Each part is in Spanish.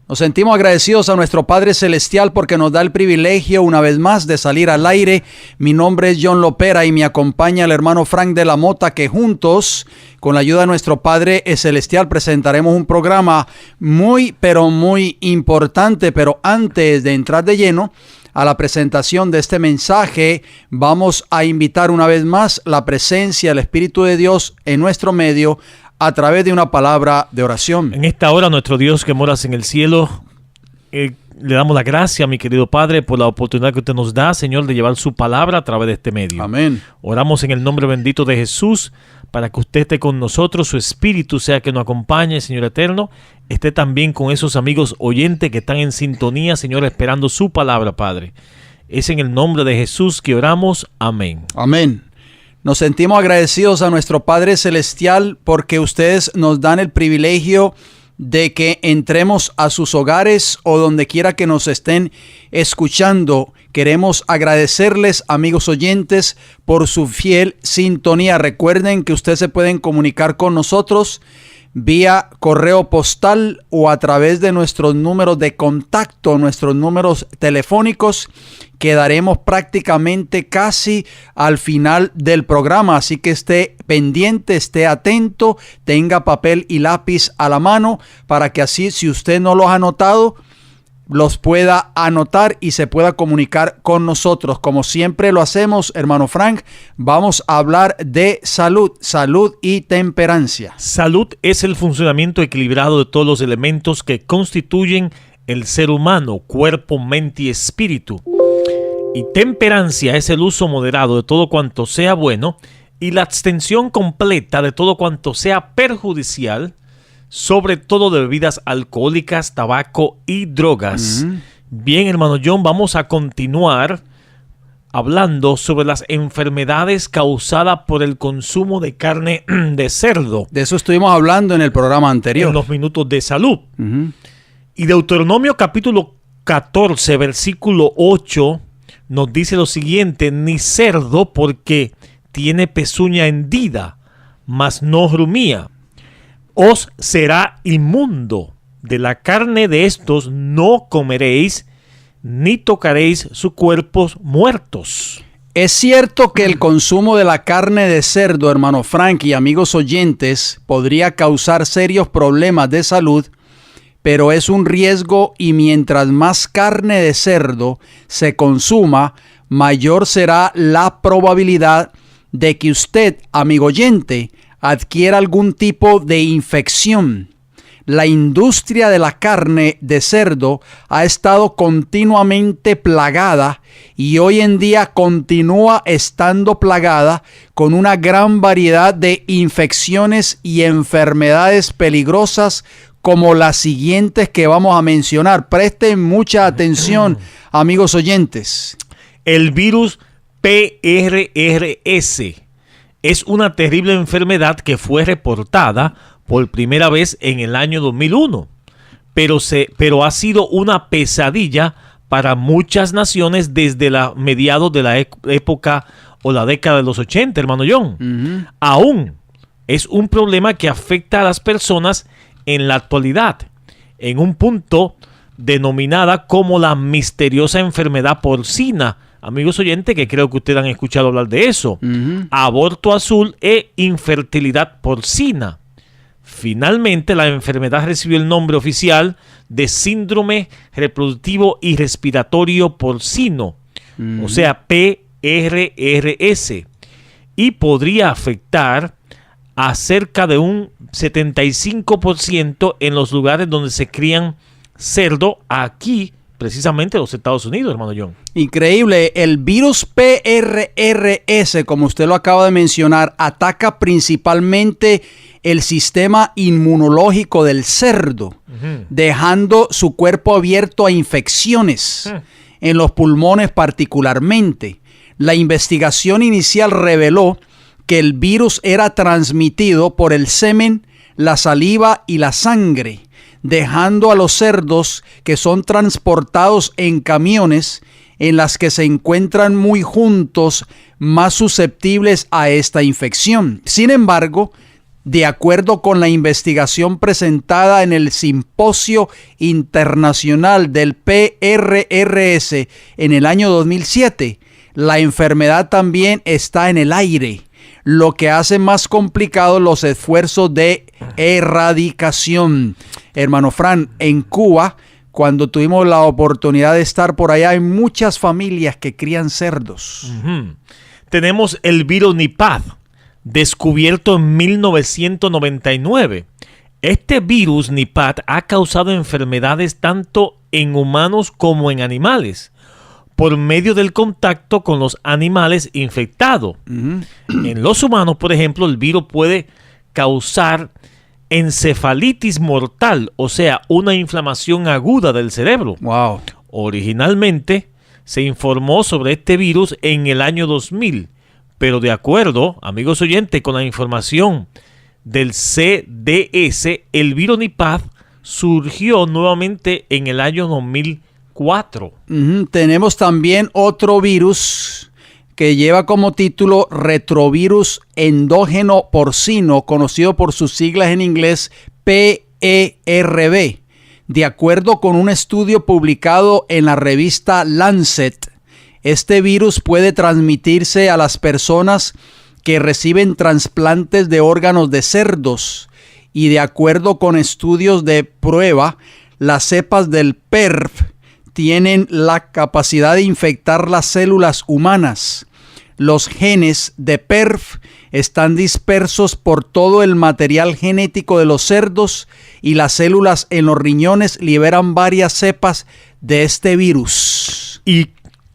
Nos sentimos agradecidos a nuestro Padre Celestial porque nos da el privilegio una vez más de salir al aire. Mi nombre es John Lopera y me acompaña el hermano Frank de la Mota, que juntos, con la ayuda de nuestro Padre Celestial, presentaremos un programa muy importante. Pero antes de entrar de lleno a la presentación de este mensaje, vamos a invitar una vez más la presencia del Espíritu de Dios en nuestro medio a través de una palabra de oración. En esta hora, nuestro Dios que moras en el cielo, le damos la gracia, mi querido Padre, por la oportunidad que usted nos da, Señor, de llevar su palabra a través de este medio. Amén. Oramos en el nombre bendito de Jesús para que usted esté con nosotros, su Espíritu sea que nos acompañe, Señor eterno. Esté también con esos amigos oyentes que están en sintonía, Señor, esperando su palabra, Padre. Es en el nombre de Jesús que oramos. Amén. Amén. Nos sentimos agradecidos a nuestro Padre Celestial porque ustedes nos dan el privilegio de que entremos a sus hogares o donde quiera que nos estén escuchando. Queremos agradecerles, amigos oyentes, por su fiel sintonía. Recuerden que ustedes se pueden comunicar con nosotros vía correo postal o a través de nuestros números de contacto, nuestros números telefónicos, que daremos prácticamente casi al final del programa. Así que esté pendiente, esté atento, tenga papel y lápiz a la mano para que así, si usted no los ha anotado, los pueda anotar y se pueda comunicar con nosotros. Como siempre lo hacemos, hermano Frank, vamos a hablar de salud y temperancia. Salud es el funcionamiento equilibrado de todos los elementos que constituyen el ser humano, cuerpo, mente y espíritu. Y temperancia es el uso moderado de todo cuanto sea bueno y la abstención completa de todo cuanto sea perjudicial, sobre todo de bebidas alcohólicas, tabaco y drogas. Bien, hermano John, vamos a continuar hablando sobre las enfermedades causadas por el consumo de carne de cerdo. De eso estuvimos hablando en el programa anterior, en los minutos de salud. Y Deuteronomio capítulo 14, versículo 8, nos dice lo siguiente: ni cerdo, porque tiene pezuña hendida, mas no rumía. Os será inmundo. De la carne de estos no comeréis, ni tocaréis sus cuerpos muertos. Es cierto que el consumo de la carne de cerdo, hermano Frank y amigos oyentes, podría causar serios problemas de salud, pero es un riesgo, y mientras más carne de cerdo se consuma, mayor será la probabilidad de que usted, amigo oyente, adquiera algún tipo de infección. La industria de la carne de cerdo ha estado continuamente plagada y hoy en día continúa estando plagada con una gran variedad de infecciones y enfermedades peligrosas como las siguientes que vamos a mencionar. Presten mucha atención, amigos oyentes. El virus PRRS es una terrible enfermedad que fue reportada por primera vez en el año 2001, pero ha sido una pesadilla para muchas naciones desde mediados de la época o la década de los 80, hermano John. Aún es un problema que afecta a las personas en la actualidad, en un punto denominada como la misteriosa enfermedad porcina. Amigos oyentes, que creo que ustedes han escuchado hablar de eso. Aborto azul e infertilidad porcina. Finalmente, la enfermedad recibió el nombre oficial de síndrome reproductivo y respiratorio porcino, o sea, PRRS, y podría afectar a cerca de un 75% en los lugares donde se crían cerdo aquí, precisamente en los Estados Unidos, hermano John. Increíble. El virus PRRS, como usted lo acaba de mencionar, ataca principalmente el sistema inmunológico del cerdo, dejando su cuerpo abierto a infecciones, en los pulmones particularmente. La investigación inicial reveló que el virus era transmitido por el semen, la saliva y la sangre, dejando a los cerdos que son transportados en camiones en las que se encuentran muy juntos más susceptibles a esta infección. Sin embargo, de acuerdo con la investigación presentada en el Simposio Internacional del PRRS en el año 2007, la enfermedad también está en el aire, lo que hace más complicados los esfuerzos de erradicación. Hermano Fran, en Cuba, cuando tuvimos la oportunidad de estar por allá, hay muchas familias que crían cerdos. Tenemos el virus Nipah, descubierto en 1999. Este virus Nipah ha causado enfermedades tanto en humanos como en animales, por medio del contacto con los animales infectados. En los humanos, por ejemplo, el virus puede causar encefalitis mortal, o sea, una inflamación aguda del cerebro. Wow. Originalmente se informó sobre este virus en el año 2000, pero de acuerdo, amigos oyentes, con la información del CDS, el virus Nipah surgió nuevamente en el año 2004. Tenemos también otro virus que lleva como título retrovirus endógeno porcino, conocido por sus siglas en inglés PERV. De acuerdo con un estudio publicado en la revista Lancet, este virus puede transmitirse a las personas que reciben trasplantes de órganos de cerdos, y de acuerdo con estudios de prueba, las cepas del PERV tienen la capacidad de infectar las células humanas. Los genes de PERV están dispersos por todo el material genético de los cerdos, y las células en los riñones liberan varias cepas de este virus. Y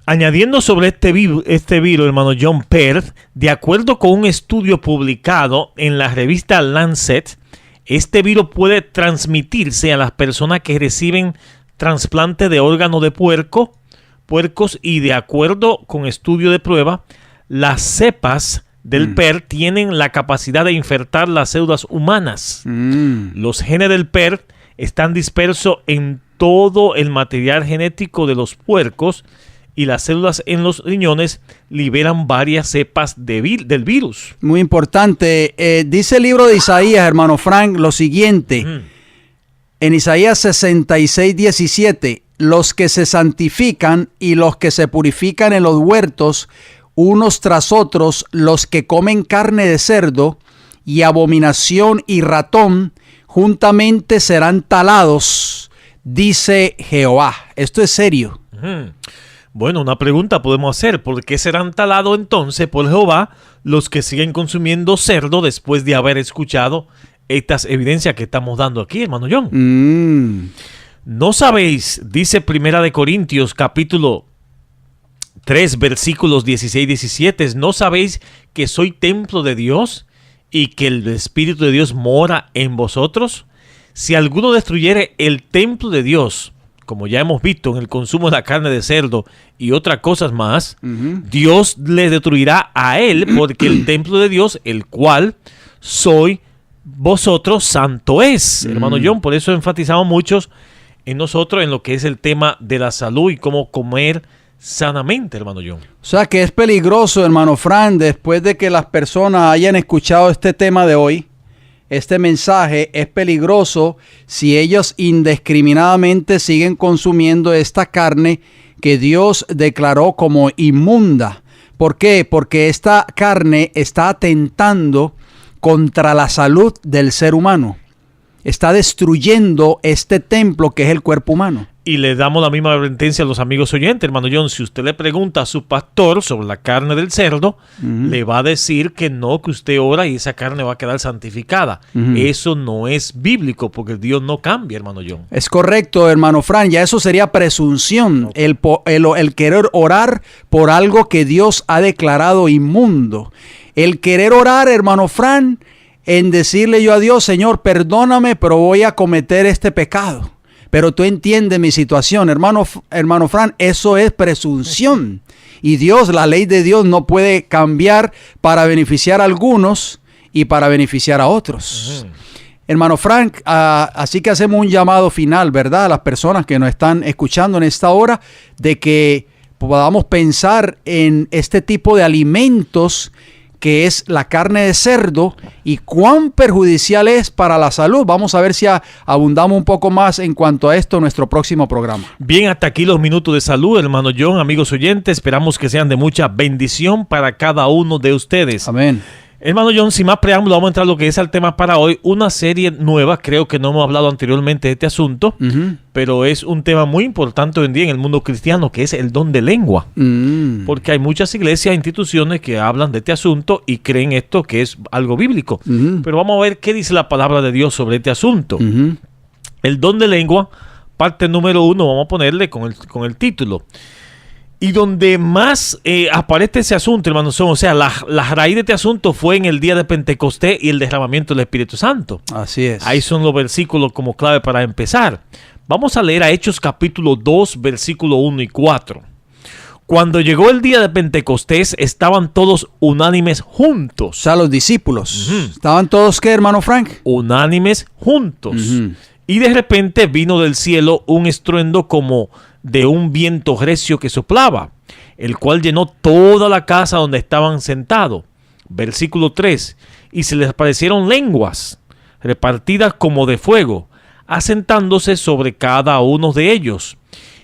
añadiendo sobre este virus, hermano John, PERV, de acuerdo con un estudio publicado en la revista Lancet, este virus puede transmitirse a las personas que reciben trasplante de órgano de puercos, y de acuerdo con estudio de prueba, las cepas del PERV tienen la capacidad de infectar las células humanas. Los genes del PERV están dispersos en todo el material genético de los puercos, y las células en los riñones liberan varias cepas del virus. Muy importante. Dice el libro de Isaías, hermano Frank, lo siguiente. En Isaías 66:17, los que se santifican y los que se purifican en los huertos, unos tras otros, los que comen carne de cerdo y abominación y ratón, juntamente serán talados, dice Jehová. Esto es serio. Bueno, una pregunta podemos hacer. ¿Por qué serán talados entonces por Jehová los que siguen consumiendo cerdo después de haber escuchado estas evidencias que estamos dando aquí, hermano John? ¿No sabéis, dice Primera de Corintios, capítulo 3, versículos 16 y 17, ¿no sabéis que soy templo de Dios y que el Espíritu de Dios mora en vosotros? Si alguno destruyere el templo de Dios, como ya hemos visto en el consumo de la carne de cerdo y otras cosas más, Dios le destruirá a él, porque el templo de Dios, el cual soy vosotros, santo es. Hermano John, por eso enfatizamos muchos en nosotros en lo que es el tema de la salud y cómo comer sanamente, hermano John. O sea que es peligroso, hermano Fran, después de que las personas hayan escuchado este tema de hoy, este mensaje, es peligroso si ellos indiscriminadamente siguen consumiendo esta carne que Dios declaró como inmunda. ¿Por qué? Porque esta carne está atentando contra la salud del ser humano. Está destruyendo este templo que es el cuerpo humano. Y le damos la misma advertencia a los amigos oyentes, hermano John. Si usted le pregunta a su pastor sobre la carne del cerdo, le va a decir que no, que usted ora y esa carne va a quedar santificada. Eso no es bíblico, porque Dios no cambia, hermano John. Es correcto, hermano Fran. Ya eso sería presunción, el querer orar por algo que Dios ha declarado inmundo. El querer orar, hermano Fran, en decirle yo a Dios, Señor, perdóname, pero voy a cometer este pecado. Pero tú entiendes mi situación, hermano Fran, eso es presunción. Y Dios, la ley de Dios no puede cambiar para beneficiar a algunos y para beneficiar a otros. Hermano Frank, así que hacemos un llamado final, ¿verdad? A las personas que nos están escuchando en esta hora, de que podamos pensar en este tipo de alimentos que es la carne de cerdo, y cuán perjudicial es para la salud. Vamos a ver si abundamos un poco más en cuanto a esto en nuestro próximo programa. Bien, hasta aquí los minutos de salud, hermano John, amigos oyentes. Esperamos que sean de mucha bendición para cada uno de ustedes. Amén. Hermano John, sin más preámbulo, vamos a entrar a lo que es el tema para hoy. Una serie nueva, creo que no hemos hablado anteriormente de este asunto, pero es un tema muy importante hoy en día en el mundo cristiano, que es el don de lengua. Porque hay muchas iglesias e instituciones que hablan de este asunto y creen esto que es algo bíblico. Pero vamos a ver qué dice la palabra de Dios sobre este asunto. El don de lengua, parte número 1, vamos a ponerle con el título. Y donde más aparece ese asunto, hermanos, o sea, la raíz de este asunto fue en el día de Pentecostés y el derramamiento del Espíritu Santo. Así es. Ahí son los versículos como clave para empezar. Vamos a leer a Hechos capítulo 2, versículo 1 y 4. Cuando llegó el día de Pentecostés, estaban todos unánimes juntos. O sea, los discípulos. ¿Estaban todos qué, hermano Frank? Unánimes juntos. Y de repente vino del cielo un estruendo como de un viento recio que soplaba, el cual llenó toda la casa donde estaban sentados. Versículo 3. Y se les aparecieron lenguas, repartidas como de fuego, asentándose sobre cada uno de ellos.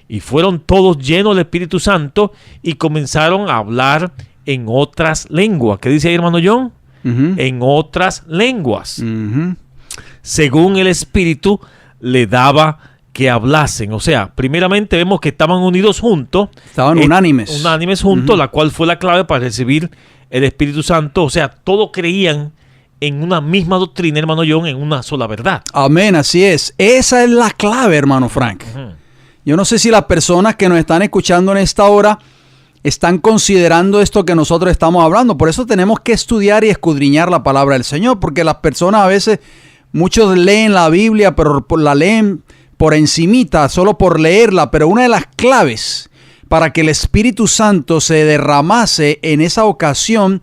Y fueron todos llenos del Espíritu Santo y comenzaron a hablar en otras lenguas. ¿Qué dice ahí, hermano John? En otras lenguas. Según el Espíritu le daba que hablasen. O sea, primeramente vemos que estaban unidos juntos. Estaban unánimes. Unánimes juntos, la cual fue la clave para recibir el Espíritu Santo. O sea, todos creían en una misma doctrina, hermano John, en una sola verdad. Amén, así es. Esa es la clave, hermano Frank. Yo no sé si las personas que nos están escuchando en esta hora están considerando esto que nosotros estamos hablando. Por eso tenemos que estudiar y escudriñar la palabra del Señor, porque las personas a veces, muchos leen la Biblia, pero la leen por encimita, solo por leerla, pero una de las claves para que el Espíritu Santo se derramase en esa ocasión,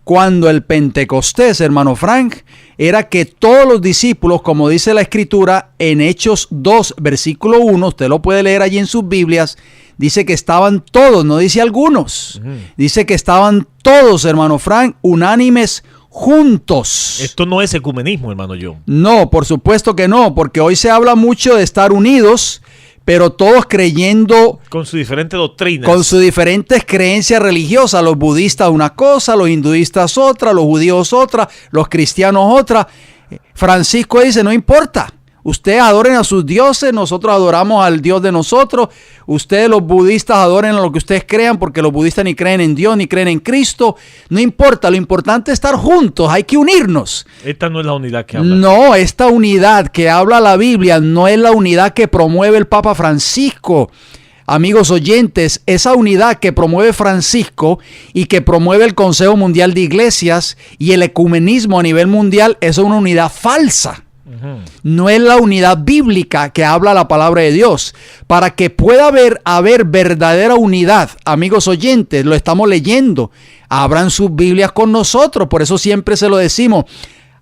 cuando el Pentecostés, hermano Frank, era que todos los discípulos, como dice la Escritura en Hechos 2, versículo 1, usted lo puede leer allí en sus Biblias, dice que estaban todos, no dice algunos, dice que estaban todos, hermano Frank, unánimes juntos. Esto no es ecumenismo, hermano John. No, por supuesto que no, porque hoy se habla mucho de estar unidos, pero todos creyendo con sus diferentes doctrinas, con sus diferentes creencias religiosas. Los budistas una cosa, los hinduistas otra, los judíos otra, los cristianos otra. Francisco dice, no importa. Ustedes adoren a sus dioses, nosotros adoramos al Dios de nosotros. Ustedes los budistas adoren a lo que ustedes crean, porque los budistas ni creen en Dios ni creen en Cristo. No importa, lo importante es estar juntos, hay que unirnos. Esta no es la unidad que habla. No, esta unidad que habla la Biblia no es la unidad que promueve el Papa Francisco. Amigos oyentes, esa unidad que promueve Francisco y que promueve el Consejo Mundial de Iglesias y el ecumenismo a nivel mundial es una unidad falsa. No es la unidad bíblica que habla la palabra de Dios. Para que pueda haber verdadera unidad, amigos oyentes, lo estamos leyendo. Abran sus Biblias con nosotros, por eso siempre se lo decimos.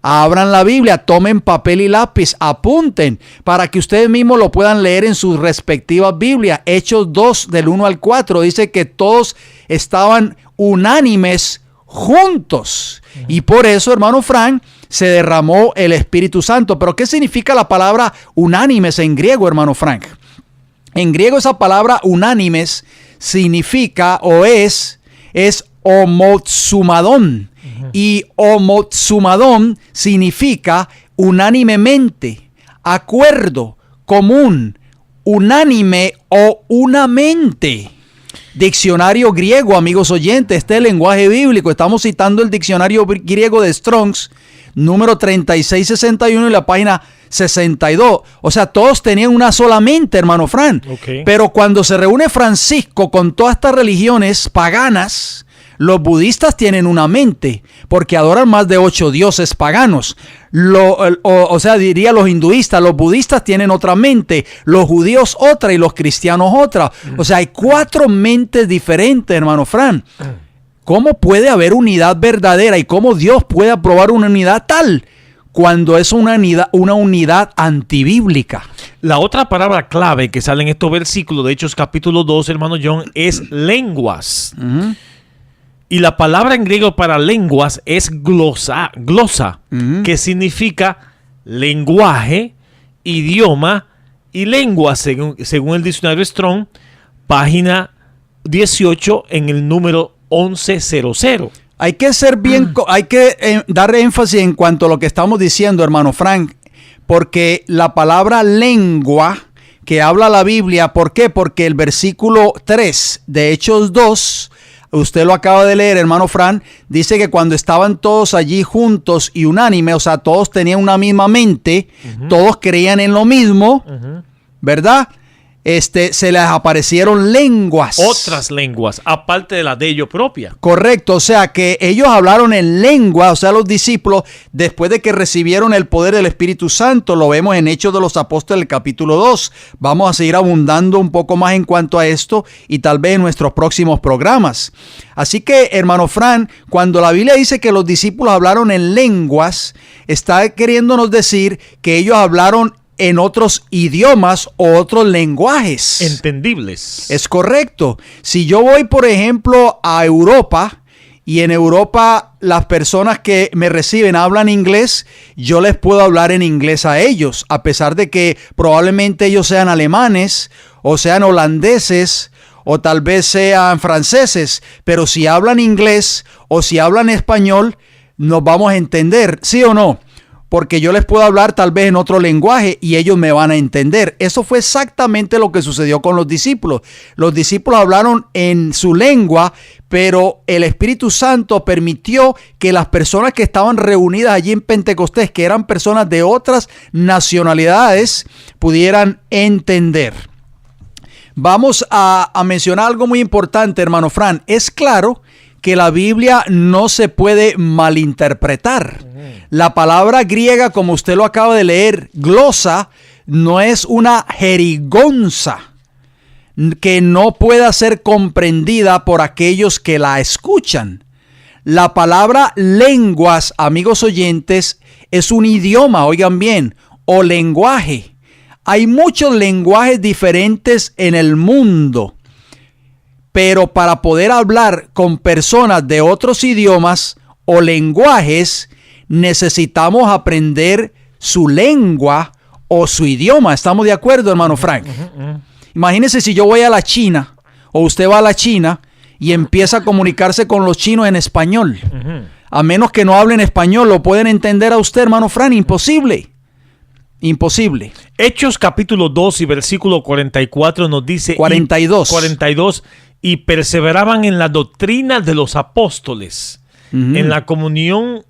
Abran la Biblia, tomen papel y lápiz, apunten para que ustedes mismos lo puedan leer en sus respectivas Biblias. Hechos 2 del 1 al 4 dice que todos estaban unánimes juntos. Y por eso, hermano Frank, se derramó el Espíritu Santo. Pero ¿qué significa la palabra unánimes en griego, hermano Frank? En griego esa palabra unánimes significa o es homotsumadón. Y homotsumadón significa unánimemente, acuerdo, común, unánime o unamente. Diccionario griego, amigos oyentes, este es el lenguaje bíblico. Estamos citando el diccionario griego de Strong's, número 3661 y la página 62. O sea, todos tenían una sola mente, hermano Fran. Pero cuando se reúne Francisco con todas estas religiones paganas, los budistas tienen una mente, porque adoran más de 8 dioses paganos. O sea, diría los hinduistas, los budistas tienen otra mente, los judíos otra y los cristianos otra. O sea, hay 4 mentes diferentes, hermano Fran. ¿Cómo puede haber unidad verdadera y cómo Dios puede aprobar una unidad tal cuando es una unidad antibíblica? La otra palabra clave que sale en estos versículos de Hechos capítulo 2, hermano John, es lenguas. Y la palabra en griego para lenguas es glosa, que significa lenguaje, idioma y lengua, según el diccionario Strong, página 18 en el número 1100. Hay que dar énfasis en cuanto a lo que estamos diciendo, hermano Frank, porque la palabra lengua que habla la Biblia, ¿por qué? Porque el versículo 3 de Hechos 2, usted lo acaba de leer, hermano Frank, dice que cuando estaban todos allí juntos y unánime, o sea, todos tenían una misma mente, todos creían en lo mismo, ¿verdad? Se les aparecieron lenguas. Otras lenguas, aparte de la de ellos propia. Correcto, o sea que ellos hablaron en lengua, o sea, los discípulos, después de que recibieron el poder del Espíritu Santo, lo vemos en Hechos de los Apóstoles, capítulo 2. Vamos a seguir abundando un poco más en cuanto a esto y tal vez en nuestros próximos programas. Así que, hermano Fran, cuando la Biblia dice que los discípulos hablaron en lenguas, está queriéndonos decir que ellos hablaron en otros idiomas o otros lenguajes. Entendibles. Es correcto. Si yo voy, por ejemplo, a Europa y en Europa las personas que me reciben hablan inglés, yo les puedo hablar en inglés a ellos, a pesar de que probablemente ellos sean alemanes o sean holandeses o tal vez sean franceses, pero si hablan inglés o si hablan español, nos vamos a entender, ¿sí o no? Porque yo les puedo hablar tal vez en otro lenguaje y ellos me van a entender. Eso fue exactamente lo que sucedió con los discípulos. Los discípulos hablaron en su lengua, pero el Espíritu Santo permitió que las personas que estaban reunidas allí en Pentecostés, que eran personas de otras nacionalidades, pudieran entender. Vamos a mencionar algo muy importante, hermano Fran. Es claro que la Biblia no se puede malinterpretar. La palabra griega, como usted lo acaba de leer, glosa, no es una jerigonza que no pueda ser comprendida por aquellos que la escuchan. La palabra lenguas, amigos oyentes, es un idioma, oigan bien, o lenguaje. Hay muchos lenguajes diferentes en el mundo. Pero para poder hablar con personas de otros idiomas o lenguajes, necesitamos aprender su lengua o su idioma. ¿Estamos de acuerdo, hermano Frank? Imagínese si yo voy a la China o usted va a la China y empieza a comunicarse con los chinos en español. A menos que no hablen español, ¿lo pueden entender a usted, hermano Frank? Imposible. Imposible. Hechos capítulo 2 y versículo 44 nos dice... 42. Y perseveraban en la doctrina de los apóstoles, en la comunión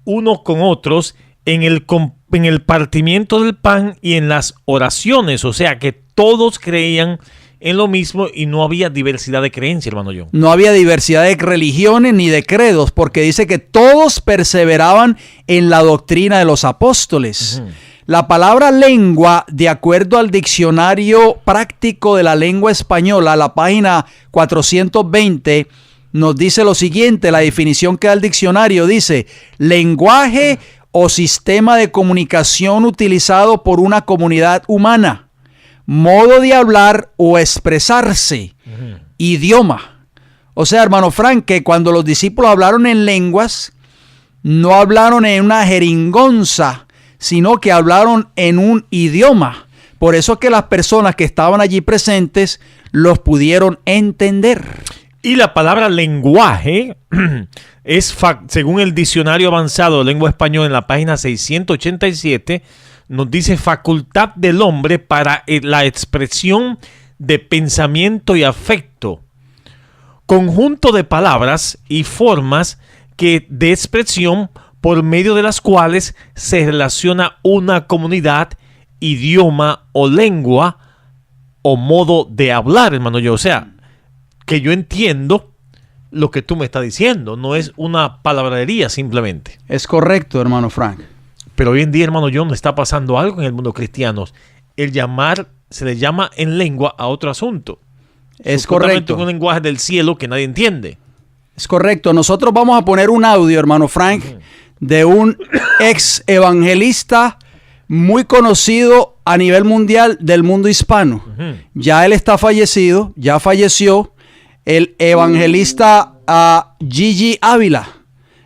unos con otros, en el partimiento del pan y en las oraciones. O sea que todos creían en lo mismo y no había diversidad de creencia, hermano John. No había diversidad de religiones ni de credos, porque dice que todos perseveraban en la doctrina de los apóstoles. La palabra lengua, de acuerdo al diccionario práctico de la lengua española, la página 420, nos dice lo siguiente. La definición que da el diccionario dice: lenguaje o sistema de comunicación utilizado por una comunidad humana, modo de hablar o expresarse, idioma. O sea, hermano Frank, que cuando los discípulos hablaron en lenguas, no hablaron en una jeringonza, sino que hablaron en un idioma. Por eso que las personas que estaban allí presentes los pudieron entender. Y la palabra lenguaje es, según el diccionario avanzado de lengua española en la página 687, nos dice facultad del hombre para la expresión de pensamiento y afecto. Conjunto de palabras y formas de expresión por medio de las cuales se relaciona una comunidad, idioma o lengua o modo de hablar, hermano yo. O sea, que yo entiendo lo que tú me estás diciendo, no es una palabrería simplemente. Es correcto, hermano Frank. Pero hoy en día, hermano John, le está pasando algo en el mundo cristiano. Se le llama en lengua a otro asunto. Es correcto. Un lenguaje del cielo que nadie entiende. Es correcto. Nosotros vamos a poner un audio, hermano Frank, de un ex evangelista muy conocido a nivel mundial del mundo hispano. Ya él está fallecido, ya falleció. El evangelista a Gigi Ávila,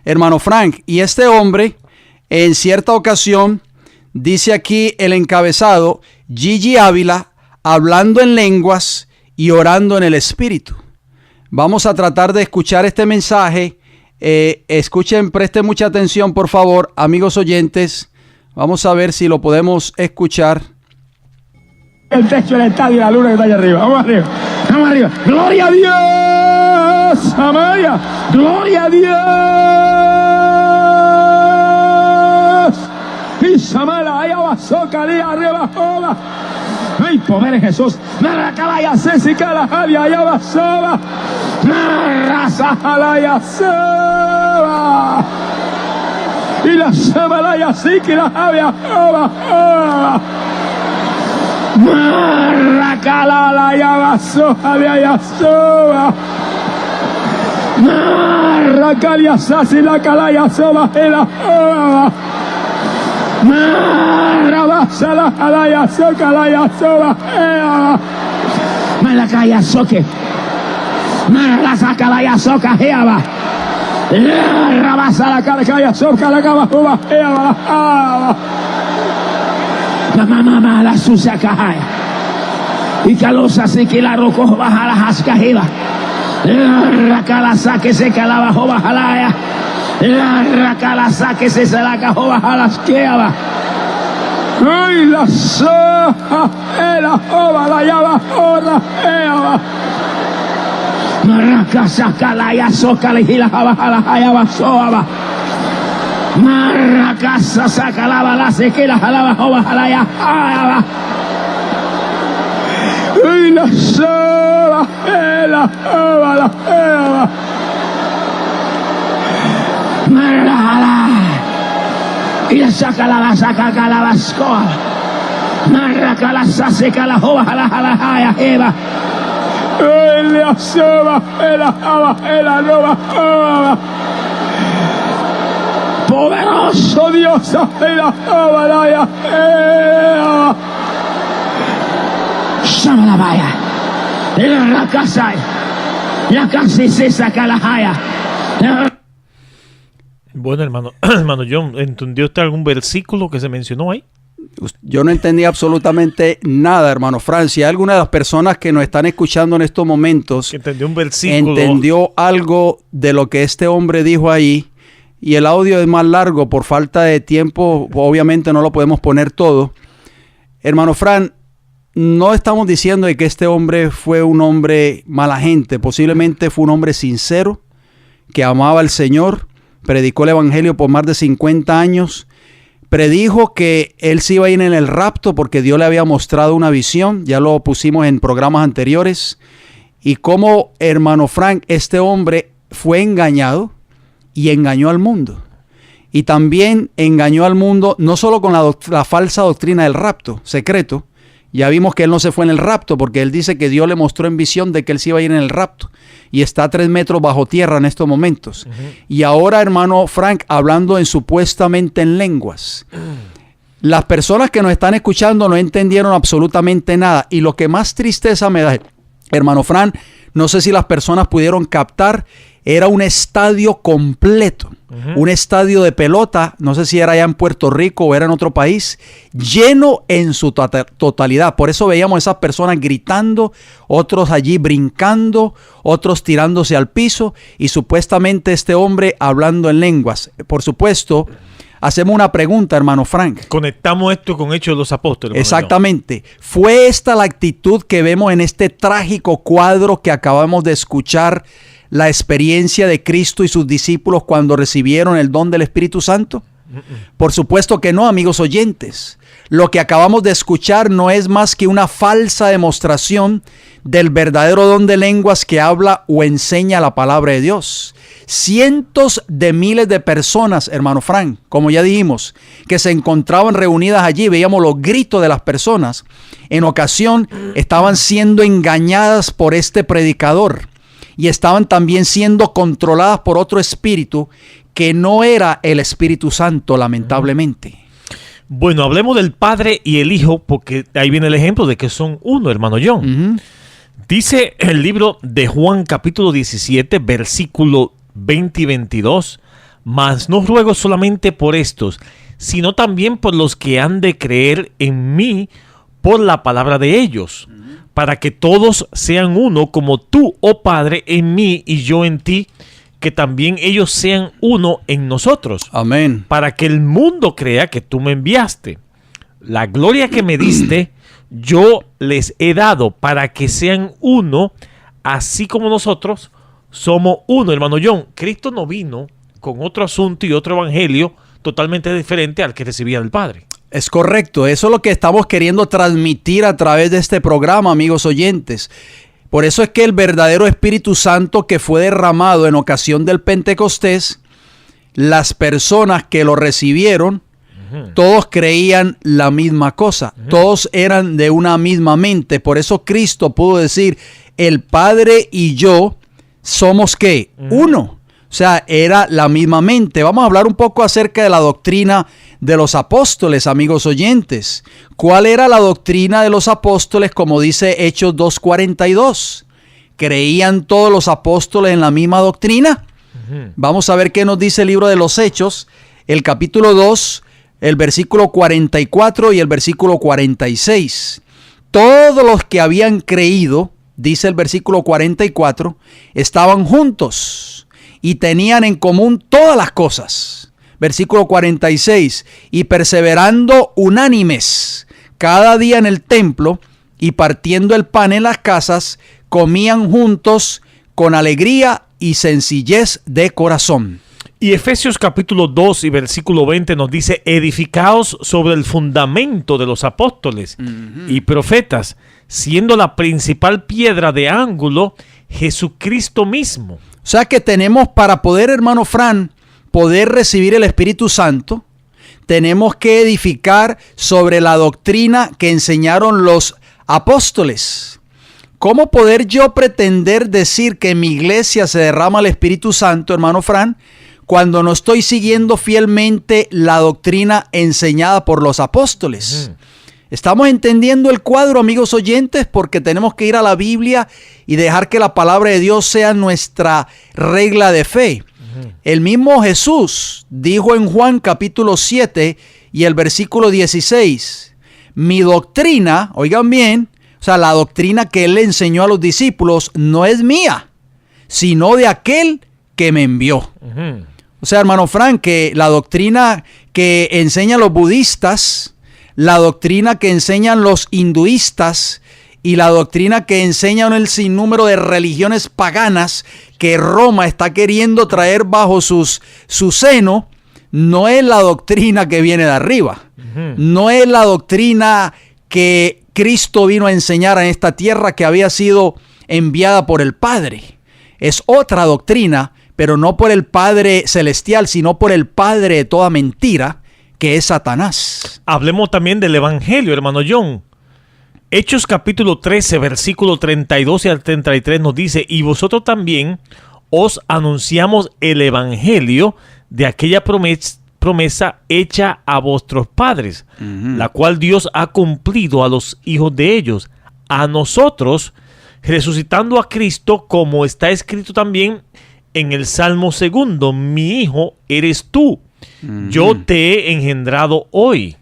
hermano Frank. Y este hombre, en cierta ocasión, dice aquí el encabezado, Gigi Ávila hablando en lenguas y orando en el Espíritu. Vamos a tratar de escuchar este mensaje. Escuchen, presten mucha atención, por favor, amigos oyentes. Vamos a ver si lo podemos escuchar. El techo del estadio y la luna que está allá arriba. Vamos arriba. Vamos arriba. ¡Gloria a Dios! ¡Amaya! ¡Gloria a Dios! Y Samala, allá va, Socalia, arriba, joda. ¡Ay, poder en Jesús! ¡Maracalaya, Césica, la Javia, allá va, Soba! ¡Razajalaya, Soba! Y la Sabalaya, Siki, la Javia, Joba, Joba! Maracalaya, Basoja, de allá, Soba! Maracalia, Sasi, la Calaya, Soba, y la Joba! Marabasa la calaya soca la soba Malacaya soque Marabasa calaya soca heaba Rabasa la calaya soca la cama juba heaba Mamá la sucia cajaya y calosa así que la roco baja la jasca jeva Racala que se calaba joba jalaya la racalaza que se la cajó baja las queaba. ¡Ay, la soja! ¡La jova, la llava, joda, eaba! Marraca, saca la ya soca, la gila, baja la jayaba, soaba. Marraca, saca la bala, se que la jalaba, jova, la ya, jayaba. ¡Ay, la soja! ¡La jova, la eaba! Marrala y la saca la bascoa marraca la saca la jova la jaya eva la soba la java la nova poderoso Dios la java la ya llama la vaya la casa ya casi se saca la jaya. Bueno, hermano John, ¿entendió usted algún versículo que se mencionó ahí? Yo no entendí absolutamente nada, hermano Frank. Si alguna de las personas que nos están escuchando en estos momentos entendió un versículo, entendió algo de lo que este hombre dijo ahí, y el audio es más largo por falta de tiempo, obviamente no lo podemos poner todo. Hermano Frank, no estamos diciendo de que este hombre fue un hombre mala gente. Posiblemente fue un hombre sincero, que amaba al Señor. Predicó el evangelio por más de 50 años. Predijo que él se iba a ir en el rapto porque Dios le había mostrado una visión. Ya lo pusimos en programas anteriores. Y como, hermano Frank, este hombre fue engañado y engañó al mundo. Y también engañó al mundo no solo con la falsa doctrina del rapto secreto. Ya vimos que él no se fue en el rapto porque él dice que Dios le mostró en visión de que él se iba a ir en el rapto. Y está a 3 metros bajo tierra en estos momentos. Y ahora, hermano Frank, hablando supuestamente en lenguas. Las personas que nos están escuchando no entendieron absolutamente nada. Y lo que más tristeza me da, hermano Frank, no sé si las personas pudieron captar, era un estadio completo. Un estadio de pelota, no sé si era allá en Puerto Rico o era en otro país, lleno en su totalidad. Por eso veíamos esas personas gritando, otros allí brincando, otros tirándose al piso y supuestamente este hombre hablando en lenguas. Por supuesto, hacemos una pregunta, hermano Frank. Conectamos esto con Hechos de los Apóstoles. Exactamente. ¿Fue esta la actitud que vemos en este trágico cuadro que acabamos de escuchar? La experiencia de Cristo y sus discípulos cuando recibieron el don del Espíritu Santo? Por supuesto que no, amigos oyentes. Lo que acabamos de escuchar no es más que una falsa demostración del verdadero don de lenguas que habla o enseña la palabra de Dios. Cientos de miles de personas, hermano Frank, como ya dijimos, que se encontraban reunidas allí, veíamos los gritos de las personas. En ocasión estaban siendo engañadas por este predicador. Y estaban también siendo controladas por otro espíritu que no era el Espíritu Santo, lamentablemente. Bueno, hablemos del Padre y el Hijo, porque ahí viene el ejemplo de que son uno, hermano John. Dice el libro de Juan capítulo 17, versículo 20 y 22, mas no ruego solamente por estos, sino también por los que han de creer en mí por la palabra de ellos, para que todos sean uno, como tú, oh Padre, en mí y yo en ti, que también ellos sean uno en nosotros. Amén. Para que el mundo crea que tú me enviaste. La gloria que me diste, yo les he dado para que sean uno, así como nosotros somos uno. Hermano John, Cristo no vino con otro asunto y otro evangelio totalmente diferente al que recibía del Padre. Es correcto, eso es lo que estamos queriendo transmitir a través de este programa, amigos oyentes. Por eso es que el verdadero Espíritu Santo que fue derramado en ocasión del Pentecostés, las personas que lo recibieron, todos creían la misma cosa, todos eran de una misma mente. Por eso Cristo pudo decir, el Padre y yo somos ¿qué? Uno. O sea, era la misma mente. Vamos a hablar un poco acerca de la doctrina de los apóstoles, amigos oyentes. ¿Cuál era la doctrina de los apóstoles? Como dice Hechos 2:42. ¿Creían todos los apóstoles en la misma doctrina? Vamos a ver qué nos dice el libro de los Hechos, el capítulo 2, el versículo 44 y el versículo 46. Todos los que habían creído, dice el versículo 44, estaban juntos y tenían en común todas las cosas. Versículo 46, y perseverando unánimes cada día en el templo y partiendo el pan en las casas, comían juntos con alegría y sencillez de corazón. Y Efesios capítulo 2 y versículo 20 nos dice, edificaos sobre el fundamento de los apóstoles y profetas, siendo la principal piedra de ángulo Jesucristo mismo. O sea que tenemos para poder, hermano Fran, poder recibir el Espíritu Santo, tenemos que edificar sobre la doctrina que enseñaron los apóstoles. ¿Cómo poder yo pretender decir que en mi iglesia se derrama el Espíritu Santo, hermano Fran, cuando no estoy siguiendo fielmente la doctrina enseñada por los apóstoles? Estamos entendiendo el cuadro, amigos oyentes, porque tenemos que ir a la Biblia y dejar que la palabra de Dios sea nuestra regla de fe. El mismo Jesús dijo en Juan capítulo 7 y el versículo 16, mi doctrina, oigan bien, o sea, la doctrina que él le enseñó a los discípulos no es mía, sino de aquel que me envió. O sea, hermano Frank, que la doctrina que enseñan los budistas, la doctrina que enseñan los hinduistas y la doctrina que enseñan el sinnúmero de religiones paganas que Roma está queriendo traer bajo su seno, no es la doctrina que viene de arriba. No es la doctrina que Cristo vino a enseñar en esta tierra que había sido enviada por el Padre. Es otra doctrina, pero no por el Padre celestial, sino por el padre de toda mentira, que es Satanás. Hablemos también del Evangelio, hermano John. Hechos capítulo 13, versículo 32 y al 33 nos dice, y vosotros también os anunciamos el Evangelio de aquella promesa hecha a vuestros padres, la cual Dios ha cumplido a los hijos de ellos, a nosotros, resucitando a Cristo, como está escrito también en el Salmo 2, mi hijo eres tú, yo te he engendrado hoy.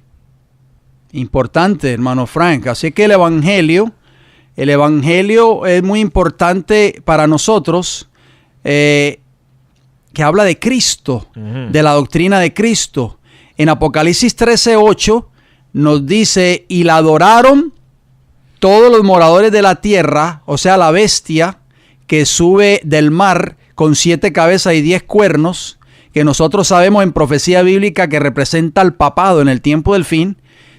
Importante, hermano Frank. Así que el Evangelio es muy importante para nosotros, que habla de Cristo, de la doctrina de Cristo. En Apocalipsis 13:8 nos dice, y la adoraron todos los moradores de la tierra, o sea, la bestia que sube del mar con 7 cabezas y 10 cuernos, que nosotros sabemos en profecía bíblica que representa al papado en el tiempo del fin.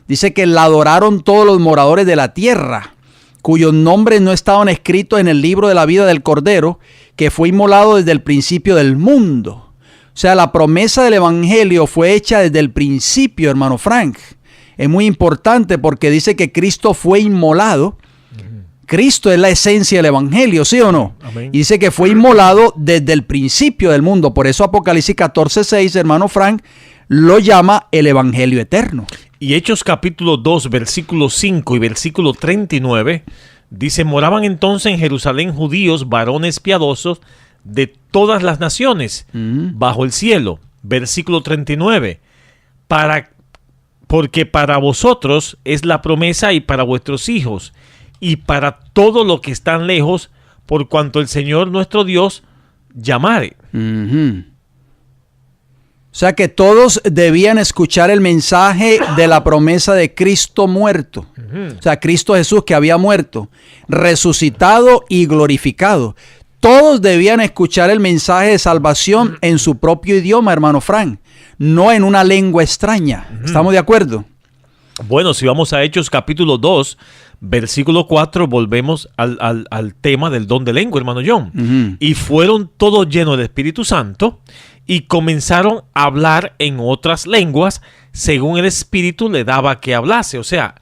Dice que la adoraron todos los moradores de la tierra, cuyos nombres no estaban escritos en el libro de la vida del Cordero, que fue inmolado desde el principio del mundo. O sea, la promesa del Evangelio fue hecha desde el principio, hermano Frank. Es muy importante porque dice que Cristo fue inmolado. Cristo es la esencia del Evangelio, ¿sí o no? Amén. Y dice que fue inmolado desde el principio del mundo. Por eso Apocalipsis 14:6, hermano Frank, lo llama el Evangelio eterno. Y Hechos capítulo 2, versículo 5 y versículo 39 Dice, moraban entonces en Jerusalén judíos, varones piadosos de todas las naciones, bajo el cielo. Versículo 39. Porque para vosotros es la promesa y para vuestros hijos y para todos los que están lejos, por cuanto el Señor nuestro Dios llamare. O sea que todos debían escuchar el mensaje de la promesa de Cristo muerto. O sea, Cristo Jesús que había muerto, resucitado y glorificado. Todos debían escuchar el mensaje de salvación en su propio idioma, hermano Frank, no en una lengua extraña. ¿Estamos de acuerdo? Bueno, si vamos a Hechos capítulo 2, versículo 4, volvemos al tema del don de lengua, hermano John. Y fueron todos llenos del Espíritu Santo y comenzaron a hablar en otras lenguas según el Espíritu le daba que hablase. O sea,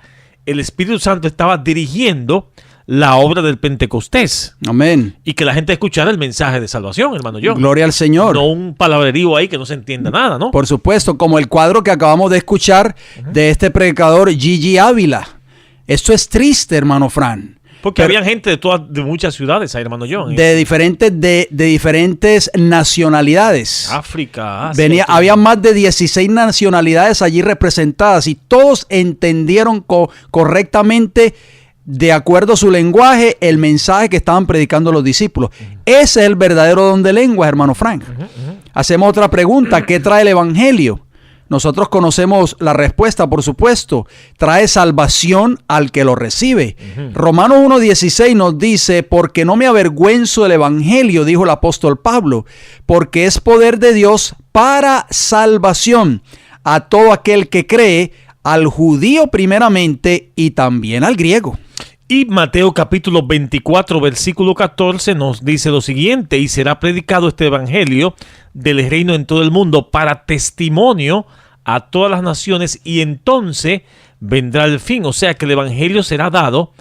el Espíritu Santo estaba dirigiendo la obra del Pentecostés. Amén. Y que la gente escuchara el mensaje de salvación, hermano John. Gloria al Señor. No un palabrerío ahí que no se entienda nada, ¿no? Por supuesto, como el cuadro que acabamos de escuchar de este predicador Gigi Ávila. Esto es triste, hermano Fran. Porque había gente de muchas ciudades ahí, hermano John. De diferentes nacionalidades. África, Asia. Había más de 16 nacionalidades allí representadas y todos entendieron correctamente, de acuerdo a su lenguaje, el mensaje que estaban predicando los discípulos. Ese es el verdadero don de lengua, hermano Frank. Hacemos otra pregunta. ¿Qué trae el evangelio? Nosotros conocemos la respuesta, por supuesto. Trae salvación al que lo recibe. Romanos 1:16 nos dice, porque no me avergüenzo del evangelio, dijo el apóstol Pablo, porque es poder de Dios para salvación a todo aquel que cree, al judío primeramente y también al griego. Y Mateo capítulo 24, versículo 14 nos dice lo siguiente: y será predicado este evangelio del reino en todo el mundo para testimonio a todas las naciones, y entonces vendrá el fin. O sea que el evangelio será dado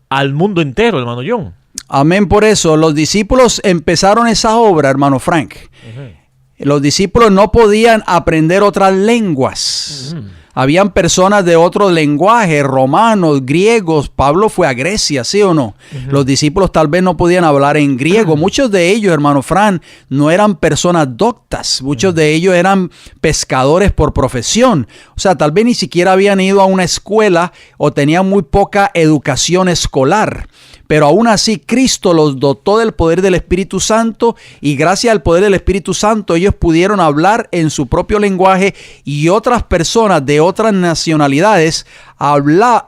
al mundo entero, hermano John. Amén. Por eso los discípulos empezaron esa obra, hermano Frank. Los discípulos no podían aprender otras lenguas. Habían personas de otro lenguaje, romanos, griegos. Pablo fue a Grecia, ¿sí o no? Los discípulos tal vez no podían hablar en griego. Muchos de ellos, hermano Fran, no eran personas doctas. Muchos de ellos eran pescadores por profesión. O sea, tal vez ni siquiera habían ido a una escuela o tenían muy poca educación escolar. Pero aún así Cristo los dotó del poder del Espíritu Santo y gracias al poder del Espíritu Santo ellos pudieron hablar en su propio lenguaje y otras personas de otras nacionalidades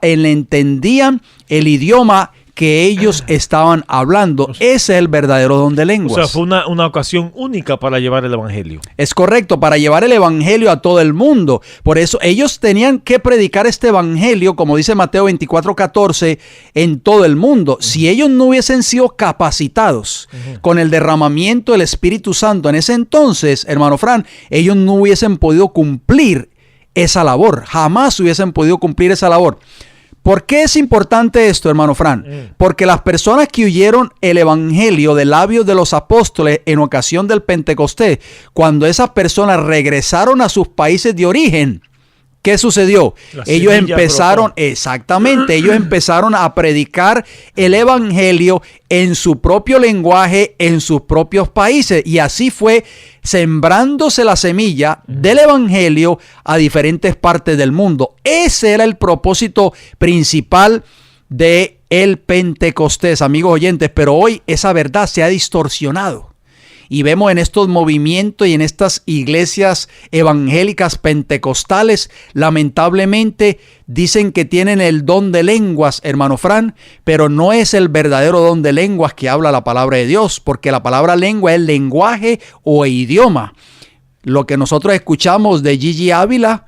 entendían el idioma que ellos estaban hablando. Ese es el verdadero don de lenguas. O sea, fue una ocasión única para llevar el evangelio. Es correcto, para llevar el evangelio a todo el mundo. Por eso ellos tenían que predicar este evangelio, como dice Mateo 24:14, en todo el mundo. Si ellos no hubiesen sido capacitados con el derramamiento del Espíritu Santo en ese entonces, hermano Fran, ellos no hubiesen podido cumplir esa labor. Jamás hubiesen podido cumplir esa labor. ¿Por qué es importante esto, hermano Fran? Porque las personas que oyeron el evangelio de labios de los apóstoles en ocasión del Pentecostés, cuando esas personas regresaron a sus países de origen, ¿qué sucedió? Ellos empezaron, exactamente, ellos empezaron a predicar el evangelio en su propio lenguaje, en sus propios países, y así fue sembrándose la semilla del evangelio a diferentes partes del mundo. Ese era el propósito principal de el Pentecostés, amigos oyentes, pero hoy esa verdad se ha distorsionado. Y vemos en estos movimientos y en estas iglesias evangélicas pentecostales, lamentablemente dicen que tienen el don de lenguas, hermano Fran, pero no es el verdadero don de lenguas que habla la palabra de Dios, porque la palabra lengua es lenguaje o idioma. Lo que nosotros escuchamos de Gigi Ávila,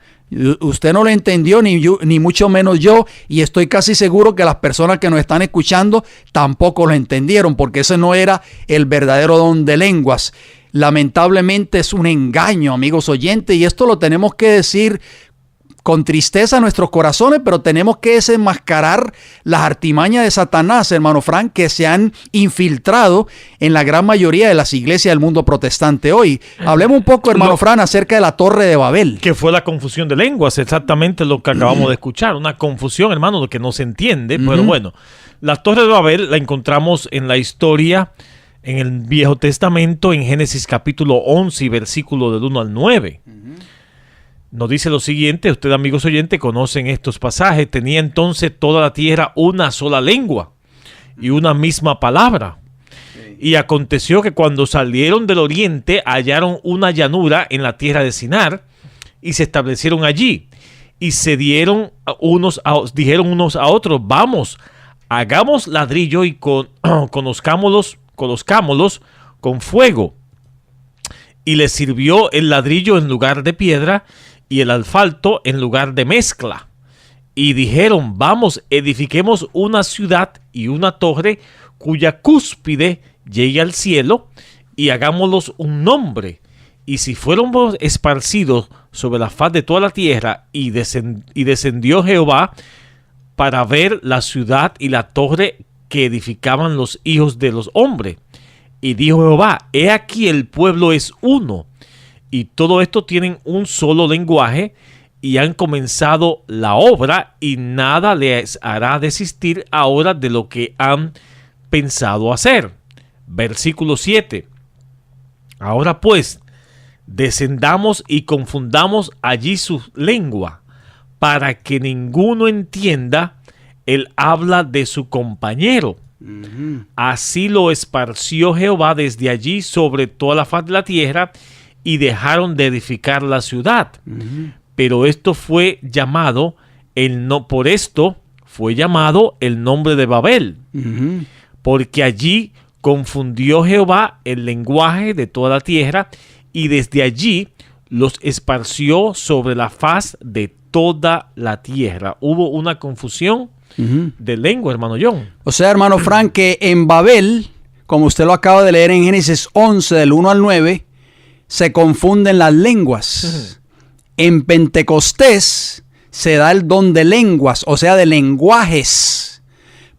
usted no lo entendió, ni mucho menos yo, y estoy casi seguro que las personas que nos están escuchando tampoco lo entendieron, porque ese no era el verdadero don de lenguas. Lamentablemente es un engaño, amigos oyentes, y esto lo tenemos que decir con tristeza nuestros corazones, pero tenemos que desenmascarar las artimañas de Satanás, hermano Frank, que se han infiltrado en la gran mayoría de las iglesias del mundo protestante hoy. Hablemos un poco, hermano Frank, acerca de la Torre de Babel. Que fue la confusión de lenguas, exactamente lo que acabamos de escuchar. Una confusión, hermano, lo que no se entiende. Pero bueno, la Torre de Babel la encontramos en la historia, en el Viejo Testamento, en Génesis capítulo 11 y versículo del 1 al 9. Nos dice lo siguiente, ustedes amigos oyentes conocen estos pasajes. Tenía entonces toda la tierra una sola lengua y una misma palabra. Y aconteció que cuando salieron del oriente hallaron una llanura en la tierra de Sinar y se establecieron allí. Y se dijeron unos a otros, vamos, hagamos ladrillo y conozcámoslos con fuego. Y les sirvió el ladrillo en lugar de piedra y el asfalto en lugar de mezcla. Y dijeron, vamos, edifiquemos una ciudad y una torre cuya cúspide llegue al cielo y hagámoslos un nombre. Y si fuéramos esparcidos sobre la faz de toda la tierra, y descendió Jehová para ver la ciudad y la torre que edificaban los hijos de los hombres. Y dijo Jehová, he aquí el pueblo es uno, y todo esto tienen un solo lenguaje, y han comenzado la obra, y nada les hará desistir ahora de lo que han pensado hacer. Versículo 7. Ahora pues, descendamos y confundamos allí su lengua, para que ninguno entienda el habla de su compañero. Así lo esparció Jehová desde allí sobre toda la faz de la tierra, y dejaron de edificar la ciudad. Pero esto fue llamado por esto fue llamado el nombre de Babel, porque allí confundió Jehová el lenguaje de toda la tierra, y desde allí los esparció sobre la faz de toda la tierra. Hubo una confusión de lengua, hermano John. O sea, hermano Frank, que en Babel, como usted lo acaba de leer en Génesis 11, del 1 al 9, se confunden las lenguas. En Pentecostés se da el don de lenguas, o sea, de lenguajes,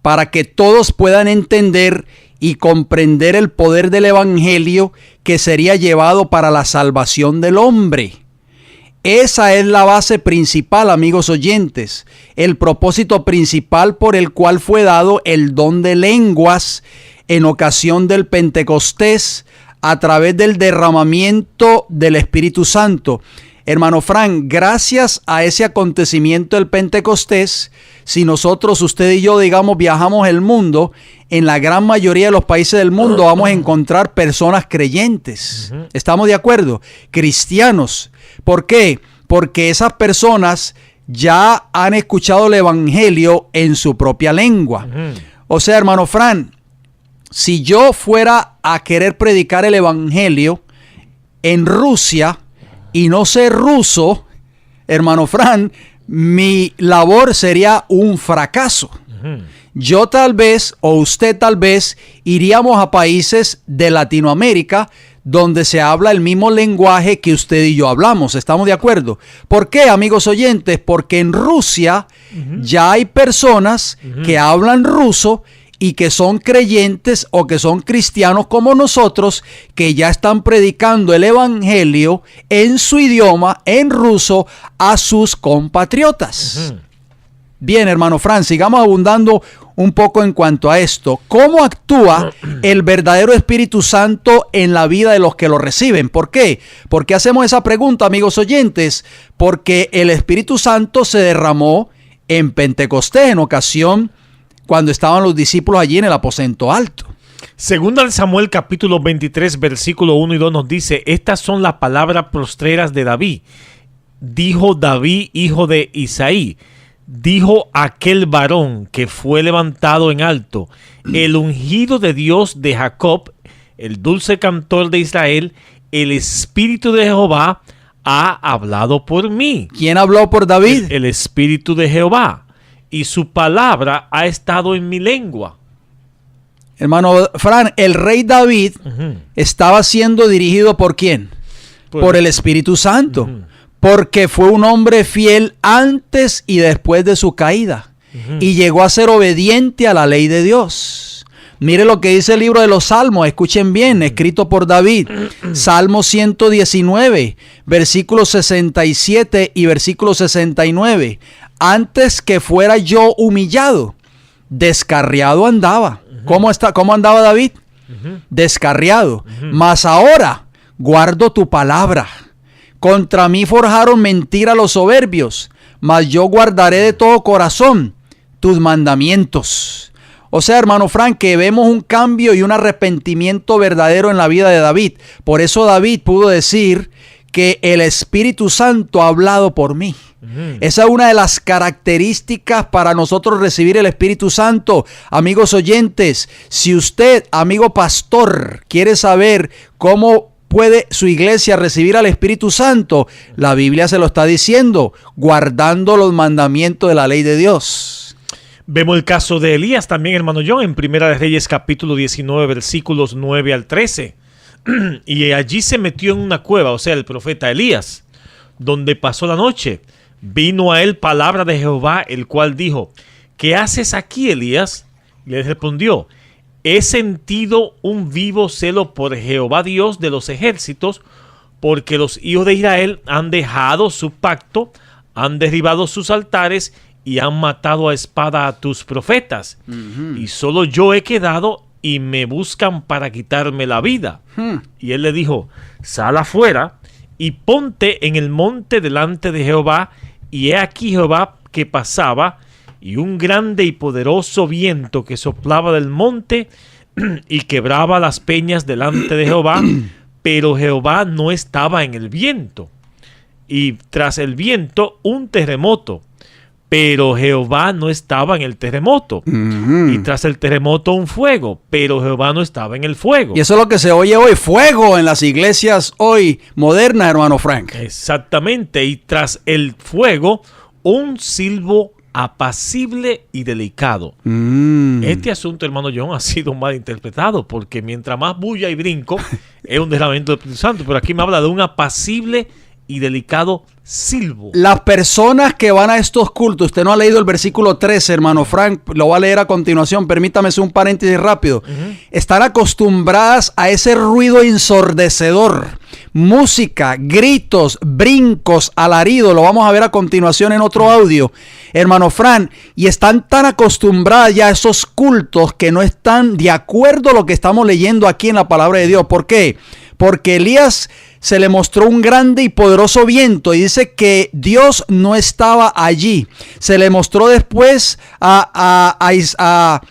para que todos puedan entender y comprender el poder del evangelio que sería llevado para la salvación del hombre. Esa es la base principal, amigos oyentes, el propósito principal por el cual fue dado el don de lenguas en ocasión del Pentecostés, a través del derramamiento del Espíritu Santo. Hermano Frank, gracias a ese acontecimiento del Pentecostés, si nosotros, usted y yo, digamos, viajamos el mundo, en la gran mayoría de los países del mundo vamos a encontrar personas creyentes. ¿Estamos de acuerdo? Cristianos. ¿Por qué? Porque esas personas ya han escuchado el evangelio en su propia lengua. O sea, hermano Frank, si yo fuera a querer predicar el evangelio en Rusia y no sé ruso, hermano Fran, mi labor sería un fracaso. Yo tal vez, o usted tal vez, iríamos a países de Latinoamérica donde se habla el mismo lenguaje que usted y yo hablamos. ¿Estamos de acuerdo? ¿Por qué, amigos oyentes? Porque en Rusia ya hay personas que hablan ruso y que son creyentes o que son cristianos como nosotros, que ya están predicando el evangelio en su idioma, en ruso, a sus compatriotas. Bien, hermano Fran, sigamos abundando un poco en cuanto a esto. ¿Cómo actúa el verdadero Espíritu Santo en la vida de los que lo reciben? ¿Por qué? ¿Por qué hacemos esa pregunta, amigos oyentes? Porque el Espíritu Santo se derramó en Pentecostés, en ocasión cuando estaban los discípulos allí en el aposento alto. Segunda de Samuel capítulo 23 versículo 1 y 2 nos dice: estas son las palabras postreras de David. Dijo David, hijo de Isaí, dijo aquel varón que fue levantado en alto, el ungido de Dios de Jacob, el dulce cantor de Israel, el Espíritu de Jehová ha hablado por mí. ¿Quién habló por David? El Espíritu de Jehová. Y su palabra ha estado en mi lengua. Hermano Fran, el rey David estaba siendo dirigido ¿por quién? Por el Espíritu Santo. porque fue un hombre fiel antes y después de su caída. Y llegó a ser obediente a la ley de Dios. Mire lo que dice el libro de los Salmos, escuchen bien, escrito por David. Salmo 119, versículos 67 y versículo 69. Antes que fuera yo humillado, descarriado andaba. ¿Cómo andaba David? Descarriado. Mas ahora guardo tu palabra. Contra mí forjaron mentira los soberbios, mas yo guardaré de todo corazón tus mandamientos. O sea, hermano Frank, que vemos un cambio y un arrepentimiento verdadero en la vida de David. Por eso David pudo decir que el Espíritu Santo ha hablado por mí. Esa es una de las características para nosotros recibir el Espíritu Santo. Amigos oyentes, si usted, amigo pastor, quiere saber cómo puede su iglesia recibir al Espíritu Santo, la Biblia se lo está diciendo, guardando los mandamientos de la ley de Dios. Vemos el caso de Elías también, hermano John, en Primera de Reyes capítulo 19, versículos 9 al 13. Y allí se metió en una cueva, o sea, el profeta Elías, donde pasó la noche. Vino a él palabra de Jehová, el cual dijo: ¿qué haces aquí, Elías? Le respondió: he sentido un vivo celo por Jehová Dios de los ejércitos, porque los hijos de Israel han dejado su pacto, han derribado sus altares y han matado a espada a tus profetas. Y solo yo he quedado y me buscan para quitarme la vida. Y él le dijo: sal afuera y ponte en el monte delante de Jehová. Y he aquí Jehová que pasaba, y un grande y poderoso viento que soplaba del monte y quebraba las peñas delante de Jehová, pero Jehová no estaba en el viento. Y tras el viento un terremoto, pero Jehová no estaba en el terremoto. Y tras el terremoto un fuego, pero Jehová no estaba en el fuego. Y eso es lo que se oye hoy, fuego en las iglesias hoy modernas, hermano Frank. Exactamente, y tras el fuego un silbo apacible y delicado. Este asunto, hermano John, ha sido mal interpretado, porque mientras más bulla y brinco es un derramamiento del Espíritu Santo, pero aquí me habla de un apacible y delicado silbo. Las personas que van a estos cultos, usted no ha leído el versículo 13, hermano Frank, lo va a leer a continuación, permítame hacer un paréntesis rápido. Están acostumbradas a ese ruido ensordecedor, música, gritos, brincos, alarido, lo vamos a ver a continuación en otro audio, hermano Frank, y están tan acostumbradas ya a esos cultos que no están de acuerdo a lo que estamos leyendo aquí en la palabra de Dios. ¿Por qué? Porque Elías se le mostró un grande y poderoso viento y dice que Dios no estaba allí. Se le mostró después a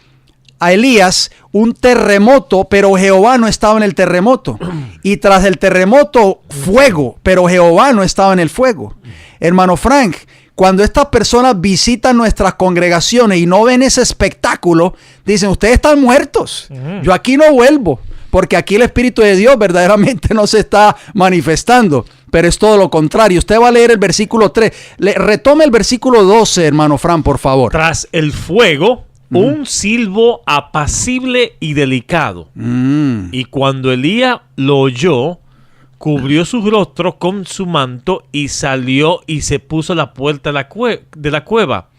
Elías un terremoto, pero Jehová no estaba en el terremoto. Y tras el terremoto, fuego, pero Jehová no estaba en el fuego. Hermano Frank, cuando estas personas visitan nuestras congregaciones y no ven ese espectáculo, dicen: ustedes están muertos, yo aquí no vuelvo. Porque aquí el Espíritu de Dios verdaderamente no se está manifestando. Pero es todo lo contrario. Usted va a leer el versículo 3. Retome el versículo 12, hermano Fran, por favor. Tras el fuego, un silbo apacible y delicado. Y cuando Elías lo oyó, cubrió su rostro con su manto y salió y se puso a la puerta de la cueva.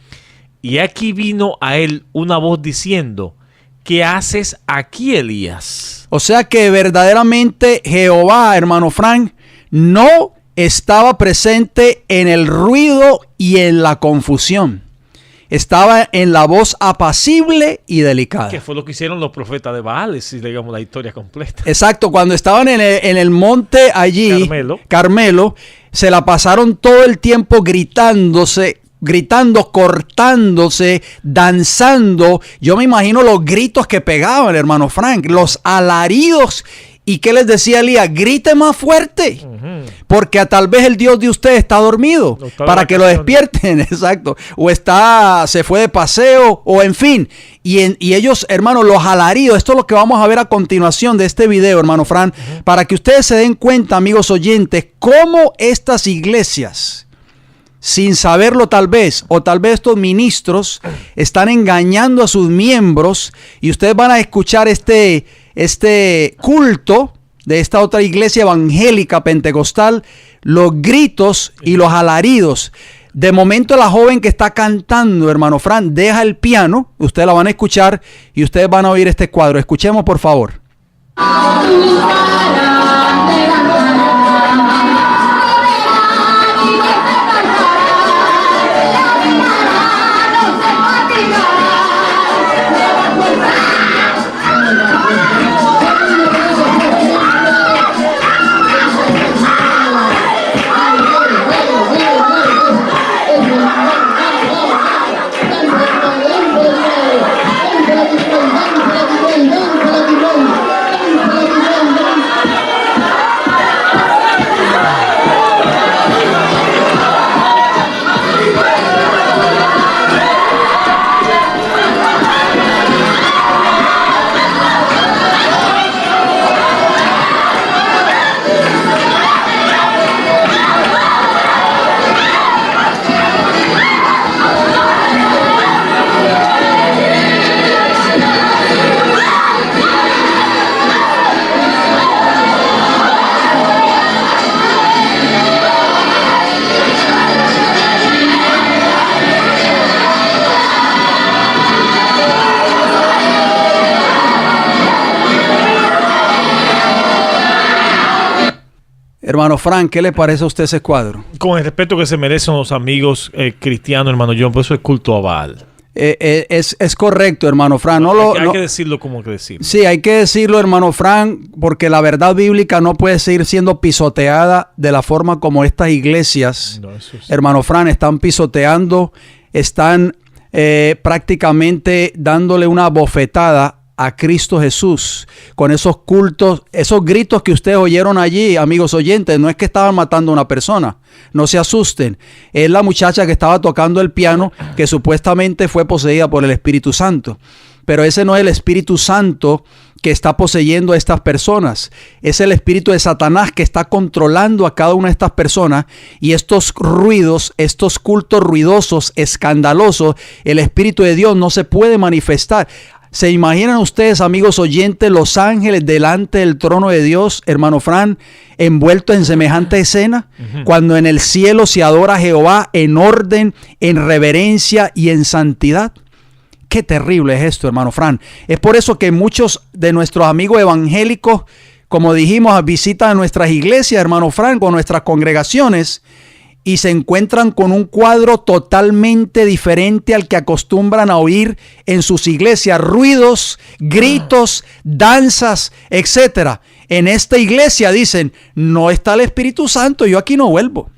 Y aquí vino a él una voz diciendo: ¿qué haces aquí, Elías? O sea que verdaderamente Jehová, hermano Frank, no estaba presente en el ruido y en la confusión. Estaba en la voz apacible y delicada. Que fue lo que hicieron los profetas de Baal, si digamos la historia completa. Exacto, cuando estaban en el monte allí, Carmelo, se la pasaron todo el tiempo gritando, cortándose, danzando. Yo me imagino los gritos que pegaban, hermano Frank, los alaridos. ¿Y qué les decía Elías? Grite más fuerte, porque tal vez el Dios de usted está dormido, para que lo despierten, exacto, o se fue de paseo, o en fin. Y ellos, hermano, los alaridos, esto es lo que vamos a ver a continuación de este video, hermano Fran, para que ustedes se den cuenta, amigos oyentes, cómo estas iglesias, sin saberlo tal vez, o tal vez estos ministros están engañando a sus miembros, y ustedes van a escuchar este culto de esta otra iglesia evangélica pentecostal, los gritos y los alaridos. De momento la joven que está cantando, hermano Fran, deja el piano, ustedes la van a escuchar y ustedes van a oír este cuadro. Escuchemos, por favor. Hermano Frank, ¿qué le parece a usted ese cuadro? Con el respeto que se merecen los amigos cristianos, hermano John, por eso es culto a Baal. Es correcto, hermano Frank. Hay que decirlo como hay que decirlo. Sí, hay que decirlo, hermano Frank, porque la verdad bíblica no puede seguir siendo pisoteada de la forma como estas iglesias, hermano Frank, están pisoteando, están prácticamente dándole una bofetada a Cristo Jesús, con esos cultos, esos gritos que ustedes oyeron allí, amigos oyentes. No es que estaban matando a una persona, no se asusten, es la muchacha que estaba tocando el piano, que supuestamente fue poseída por el Espíritu Santo, pero ese no es el Espíritu Santo que está poseyendo a estas personas, es el espíritu de Satanás que está controlando a cada una de estas personas, y estos ruidos, estos cultos ruidosos, escandalosos, el Espíritu de Dios no se puede manifestar. ¿Se imaginan ustedes, amigos oyentes, los ángeles delante del trono de Dios, hermano Fran, envueltos en semejante escena? Cuando en el cielo se adora a Jehová en orden, en reverencia y en santidad. Qué terrible es esto, hermano Fran. Es por eso que muchos de nuestros amigos evangélicos, como dijimos, visitan nuestras iglesias, hermano Fran, con nuestras congregaciones, y se encuentran con un cuadro totalmente diferente al que acostumbran a oír en sus iglesias. Ruidos, gritos, danzas, etcétera. En esta iglesia dicen, no está el Espíritu Santo, yo aquí no vuelvo.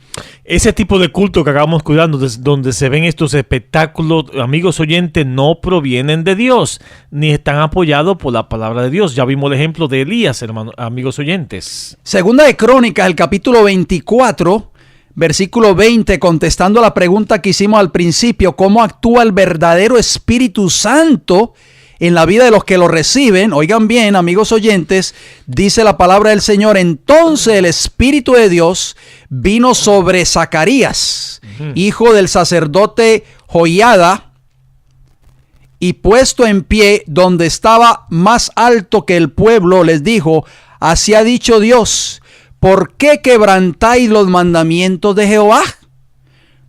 Ese tipo de culto que acabamos cuidando, donde se ven estos espectáculos, amigos oyentes, no provienen de Dios, ni están apoyados por la palabra de Dios. Ya vimos el ejemplo de Elías, hermanos, amigos oyentes. Segunda de Crónicas, el capítulo 24, versículo 20, contestando a la pregunta que hicimos al principio, ¿cómo actúa el verdadero Espíritu Santo en la vida de los que lo reciben? Oigan bien, amigos oyentes, dice la palabra del Señor: entonces el Espíritu de Dios vino sobre Zacarías, hijo del sacerdote Joiada, y puesto en pie donde estaba más alto que el pueblo, les dijo: así ha dicho Dios, ¿por qué quebrantáis los mandamientos de Jehová?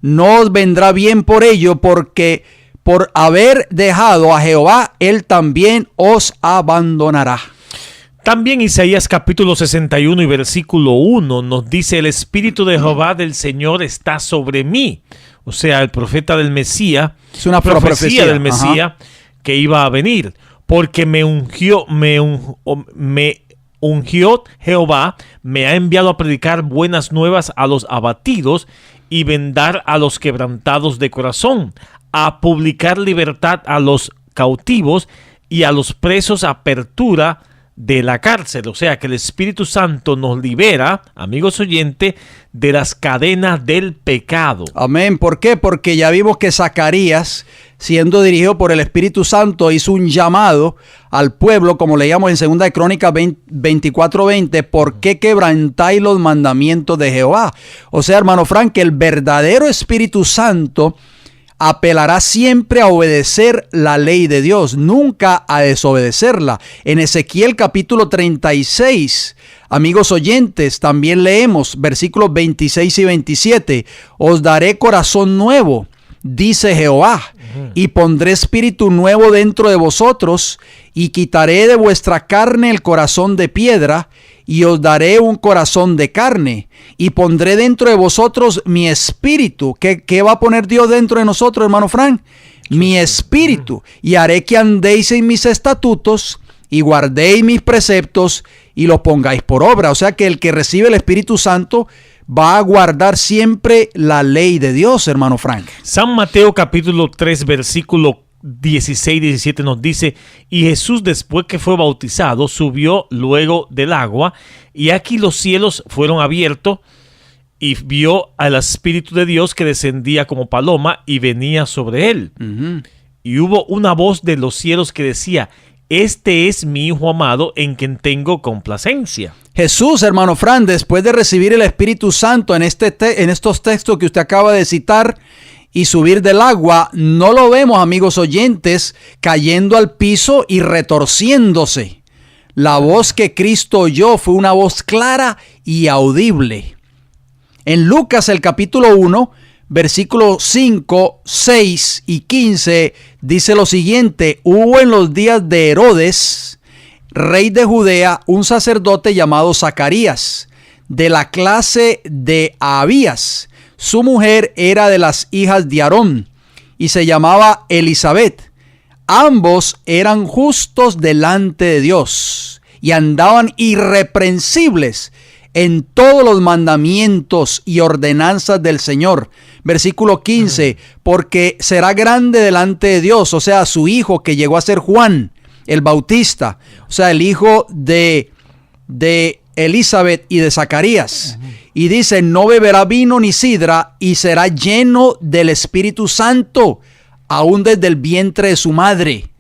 No os vendrá bien por ello, porque por haber dejado a Jehová, él también os abandonará. También Isaías capítulo 61 y versículo 1 nos dice: el Espíritu de Jehová del Señor está sobre mí. O sea, el profeta del Mesías, es una profecía del Mesías que iba a venir, porque me ungió Jehová, me ha enviado a predicar buenas nuevas a los abatidos y vendar a los quebrantados de corazón, a publicar libertad a los cautivos y a los presos apertura de la cárcel. O sea que el Espíritu Santo nos libera, amigos oyentes, de las cadenas del pecado. Amén. ¿Por qué? Porque ya vimos que Zacarías, siendo dirigido por el Espíritu Santo, hizo un llamado al pueblo, como leíamos en Segunda de Crónicas 24:20, ¿por qué quebrantáis los mandamientos de Jehová? O sea, hermano Frank, que el verdadero Espíritu Santo apelará siempre a obedecer la ley de Dios, nunca a desobedecerla. En Ezequiel capítulo 36, amigos oyentes, también leemos versículos 26 y 27. Os daré corazón nuevo, dice Jehová, y pondré espíritu nuevo dentro de vosotros, y quitaré de vuestra carne el corazón de piedra, y os daré un corazón de carne, y pondré dentro de vosotros mi espíritu. ¿Qué va a poner Dios dentro de nosotros, hermano Frank? Mi espíritu. Y haré que andéis en mis estatutos, y guardéis mis preceptos, y los pongáis por obra. O sea que el que recibe el Espíritu Santo va a guardar siempre la ley de Dios, hermano Frank. San Mateo capítulo 3, versículo 16 y 17 nos dice: y Jesús, después que fue bautizado, subió luego del agua, y aquí los cielos fueron abiertos, y vio al Espíritu de Dios que descendía como paloma y venía sobre él. Y hubo una voz de los cielos que decía: este es mi Hijo amado, en quien tengo complacencia. Jesús, hermano Fran, después de recibir el Espíritu Santo en estos textos que usted acaba de citar y subir del agua, no lo vemos, amigos oyentes, cayendo al piso y retorciéndose. La voz que Cristo oyó fue una voz clara y audible. En Lucas, el capítulo 1, versículos 5, 6 y 15, dice lo siguiente: hubo en los días de Herodes, rey de Judea, un sacerdote llamado Zacarías, de la clase de Abías. Su mujer era de las hijas de Aarón y se llamaba Elisabet. Ambos eran justos delante de Dios y andaban irreprensibles en todos los mandamientos y ordenanzas del Señor. Versículo 15, porque será grande delante de Dios, o sea, su hijo que llegó a ser Juan el Bautista, o sea, el hijo de Elisabet y de Zacarías. Y dice: no beberá vino ni sidra, y será lleno del Espíritu Santo, aún desde el vientre de su madre.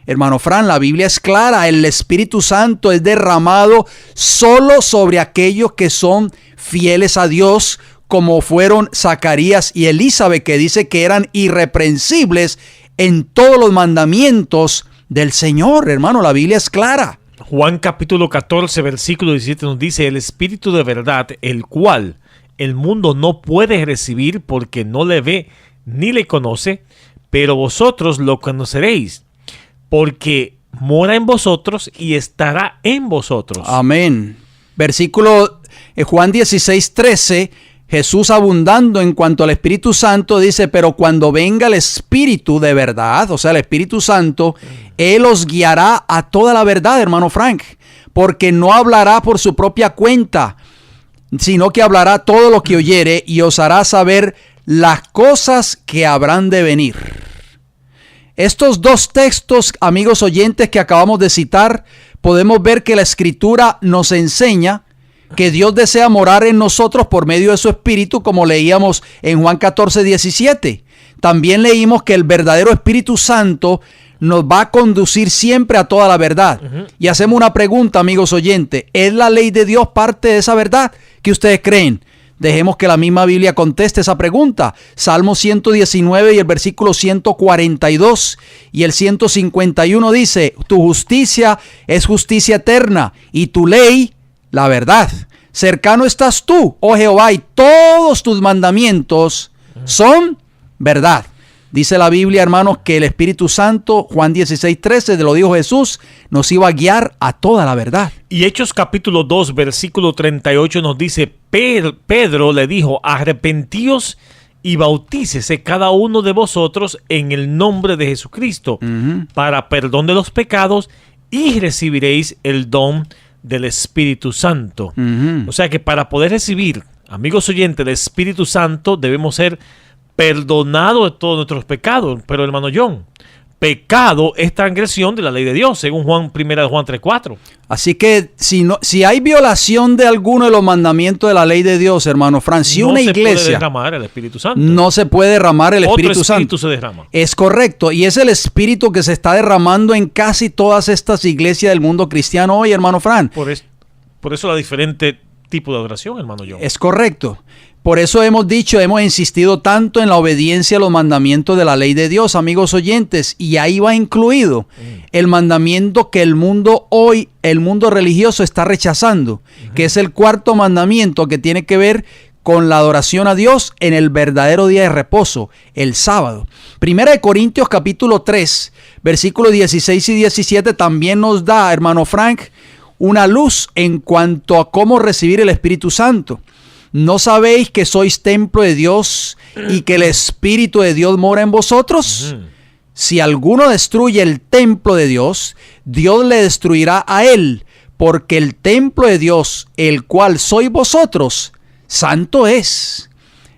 Hermano Fran, la Biblia es clara: el Espíritu Santo es derramado solo sobre aquellos que son fieles a Dios, como fueron Zacarías y Elisabet, que dice que eran irreprensibles en todos los mandamientos del Señor. Hermano, la Biblia es clara. Juan capítulo 14, versículo 17 nos dice: el Espíritu de verdad, el cual el mundo no puede recibir porque no le ve ni le conoce, pero vosotros lo conoceréis, porque mora en vosotros y estará en vosotros. Amén. Versículo Juan 16, 13, Jesús, abundando en cuanto al Espíritu Santo, dice: pero cuando venga el Espíritu de verdad, o sea, el Espíritu Santo, Él os guiará a toda la verdad, hermano Frank, porque no hablará por su propia cuenta, sino que hablará todo lo que oyere y os hará saber las cosas que habrán de venir. Estos dos textos, amigos oyentes, que acabamos de citar, podemos ver que la Escritura nos enseña que Dios desea morar en nosotros por medio de su Espíritu, como leíamos en Juan 14, 17. También leímos que el verdadero Espíritu Santo nos va a conducir siempre a toda la verdad. Y hacemos una pregunta, amigos oyentes: ¿es la ley de Dios parte de esa verdad que ustedes creen? Dejemos que la misma Biblia conteste esa pregunta. Salmo 119 y el versículo 142 y el 151 dice: tu justicia es justicia eterna y tu ley la verdad. Cercano estás tú, oh Jehová, y todos tus mandamientos son verdad. Dice la Biblia, hermanos, que el Espíritu Santo, Juan 16, 13, lo dijo Jesús, nos iba a guiar a toda la verdad. Y Hechos capítulo 2, versículo 38 nos dice: Pedro le dijo: arrepentíos y bautícese cada uno de vosotros en el nombre de Jesucristo para perdón de los pecados, y recibiréis el don del Espíritu Santo. O sea que para poder recibir, amigos oyentes, el Espíritu Santo, debemos ser perdonados de todos nuestros pecados. Pero, hermano John, pecado es transgresión de la ley de Dios, según Juan 1 Juan 3:4. Así que si hay violación de alguno de los mandamientos de la ley de Dios, hermano Fran, si una iglesia, no se puede derramar el Espíritu Santo. No se puede derramar el Espíritu Otro espíritu Santo. se derrama. Es correcto, y es el Espíritu que se está derramando en casi todas estas iglesias del mundo cristiano hoy, hermano Fran. Por eso la diferente tipo de adoración, hermano John. Es correcto. Por eso hemos insistido tanto en la obediencia a los mandamientos de la ley de Dios, amigos oyentes, y ahí va incluido el mandamiento que el mundo religioso está rechazando, que es el cuarto mandamiento, que tiene que ver con la adoración a Dios en el verdadero día de reposo, el sábado. Primera de Corintios capítulo 3, versículos 16 y 17 también nos da, hermano Frank, una luz en cuanto a cómo recibir el Espíritu Santo. ¿No sabéis que sois templo de Dios y que el Espíritu de Dios mora en vosotros? Si alguno destruye el templo de Dios, Dios le destruirá a él, porque el templo de Dios, el cual sois vosotros, santo es.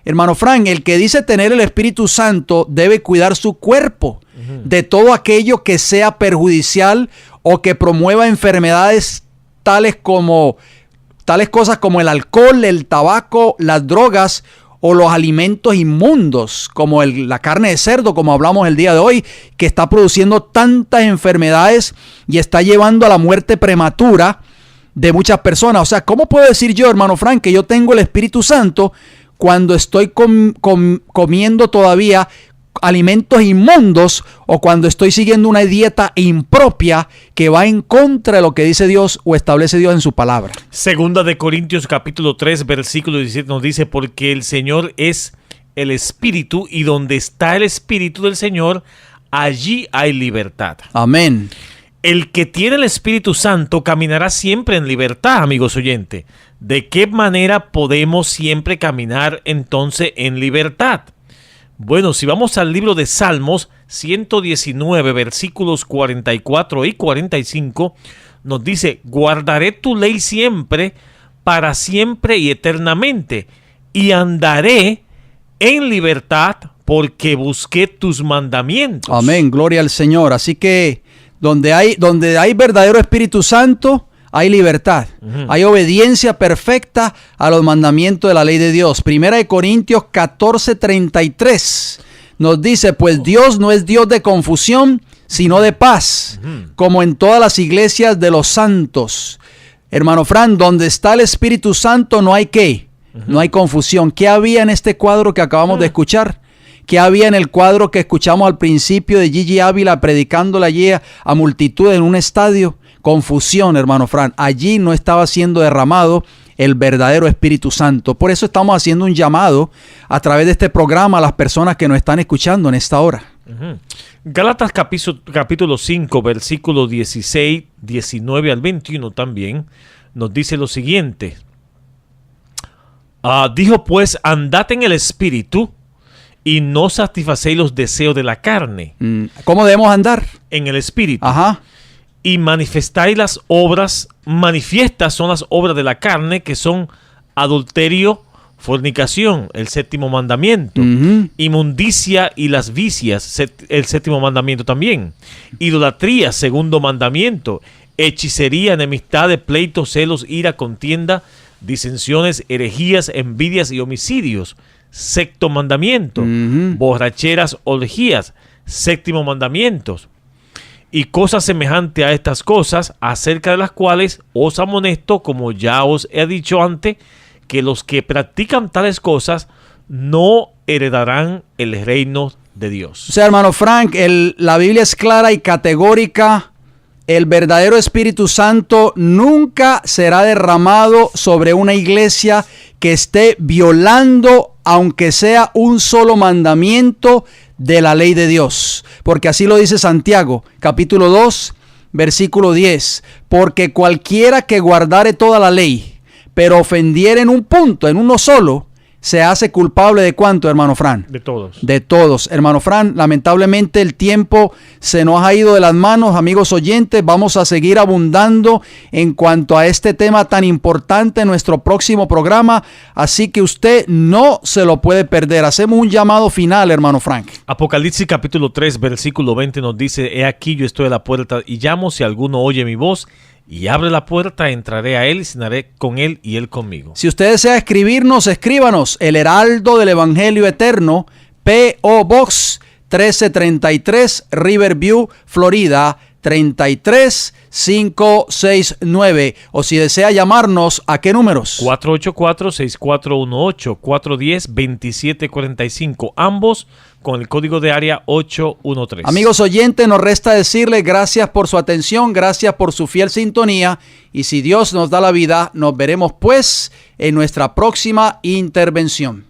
Hermano Frank, el que dice tener el Espíritu Santo debe cuidar su cuerpo de todo aquello que sea perjudicial o que promueva enfermedades tales cosas como el alcohol, el tabaco, las drogas o los alimentos inmundos, como la carne de cerdo, como hablamos el día de hoy, que está produciendo tantas enfermedades y está llevando a la muerte prematura de muchas personas. O sea, ¿cómo puedo decir yo, hermano Frank, que yo tengo el Espíritu Santo cuando estoy comiendo todavía alimentos inmundos o cuando estoy siguiendo una dieta impropia que va en contra de lo que dice Dios o establece Dios en su palabra? Segunda de Corintios capítulo 3 versículo 17 nos dice: porque el Señor es el Espíritu, y donde está el Espíritu del Señor, allí hay libertad. Amén. El que tiene el Espíritu Santo caminará siempre en libertad, amigos oyentes. ¿De qué manera podemos siempre caminar entonces en libertad? Bueno, si vamos al libro de Salmos 119, versículos 44 y 45, nos dice: guardaré tu ley siempre, para siempre y eternamente, y andaré en libertad porque busqué tus mandamientos. Amén, gloria al Señor. Así que donde hay verdadero Espíritu Santo, hay libertad. Hay obediencia perfecta a los mandamientos de la ley de Dios. Primera de Corintios 14:33 nos dice: pues Dios no es Dios de confusión, sino de paz, como en todas las iglesias de los santos. Hermano Fran, donde está el Espíritu Santo no hay ¿qué? No hay confusión. ¿Qué había en este cuadro que acabamos de escuchar? ¿Qué había en el cuadro que escuchamos al principio de Gigi Ávila predicándole allí a multitud en un estadio? Confusión, hermano Fran. Allí no estaba siendo derramado el verdadero Espíritu Santo. Por eso estamos haciendo un llamado a través de este programa a las personas que nos están escuchando en esta hora. Gálatas capítulo 5, versículos 16, 19 al 21 también nos dice lo siguiente. Dijo pues: andad en el Espíritu y no satisfacéis los deseos de la carne. ¿Cómo debemos andar? En el Espíritu. Ajá. Y manifestáis las obras, manifiestas son las obras de la carne, que son adulterio, fornicación, el séptimo mandamiento, inmundicia y las vicias, el séptimo mandamiento también, idolatría, segundo mandamiento, hechicería, enemistades, pleitos, celos, ira, contienda, disensiones, herejías, envidias y homicidios, sexto mandamiento, borracheras, orgías, séptimo mandamiento. Y cosas semejantes a estas cosas, acerca de las cuales os amonesto, como ya os he dicho antes, que los que practican tales cosas no heredarán el reino de Dios. O sea, hermano Frank, la Biblia es clara y categórica. El verdadero Espíritu Santo nunca será derramado sobre una iglesia que esté violando, aunque sea un solo mandamiento de la ley de Dios. Porque así lo dice Santiago, capítulo 2, versículo 10. Porque cualquiera que guardare toda la ley, pero ofendiere en un punto, en uno solo, se hace culpable de ¿cuánto, hermano Fran? De todos. De todos. Hermano Fran, lamentablemente el tiempo se nos ha ido de las manos, amigos oyentes. Vamos a seguir abundando en cuanto a este tema tan importante en nuestro próximo programa. Así que usted no se lo puede perder. Hacemos un llamado final, hermano Frank. Apocalipsis capítulo 3, versículo 20 nos dice: he aquí yo estoy a la puerta y llamo, si alguno oye mi voz y abre la puerta, entraré a él y cenaré con él y él conmigo. Si usted desea escribirnos, escríbanos: El Heraldo del Evangelio Eterno, P.O. Box 1333, Riverview, Florida 480-483-3569. O si desea llamarnos, ¿a qué números? 484-6418, 410-2745, ambos con el código de área 813. Amigos oyentes, nos resta decirles gracias por su atención, gracias por su fiel sintonía, y si Dios nos da la vida, nos veremos pues en nuestra próxima intervención.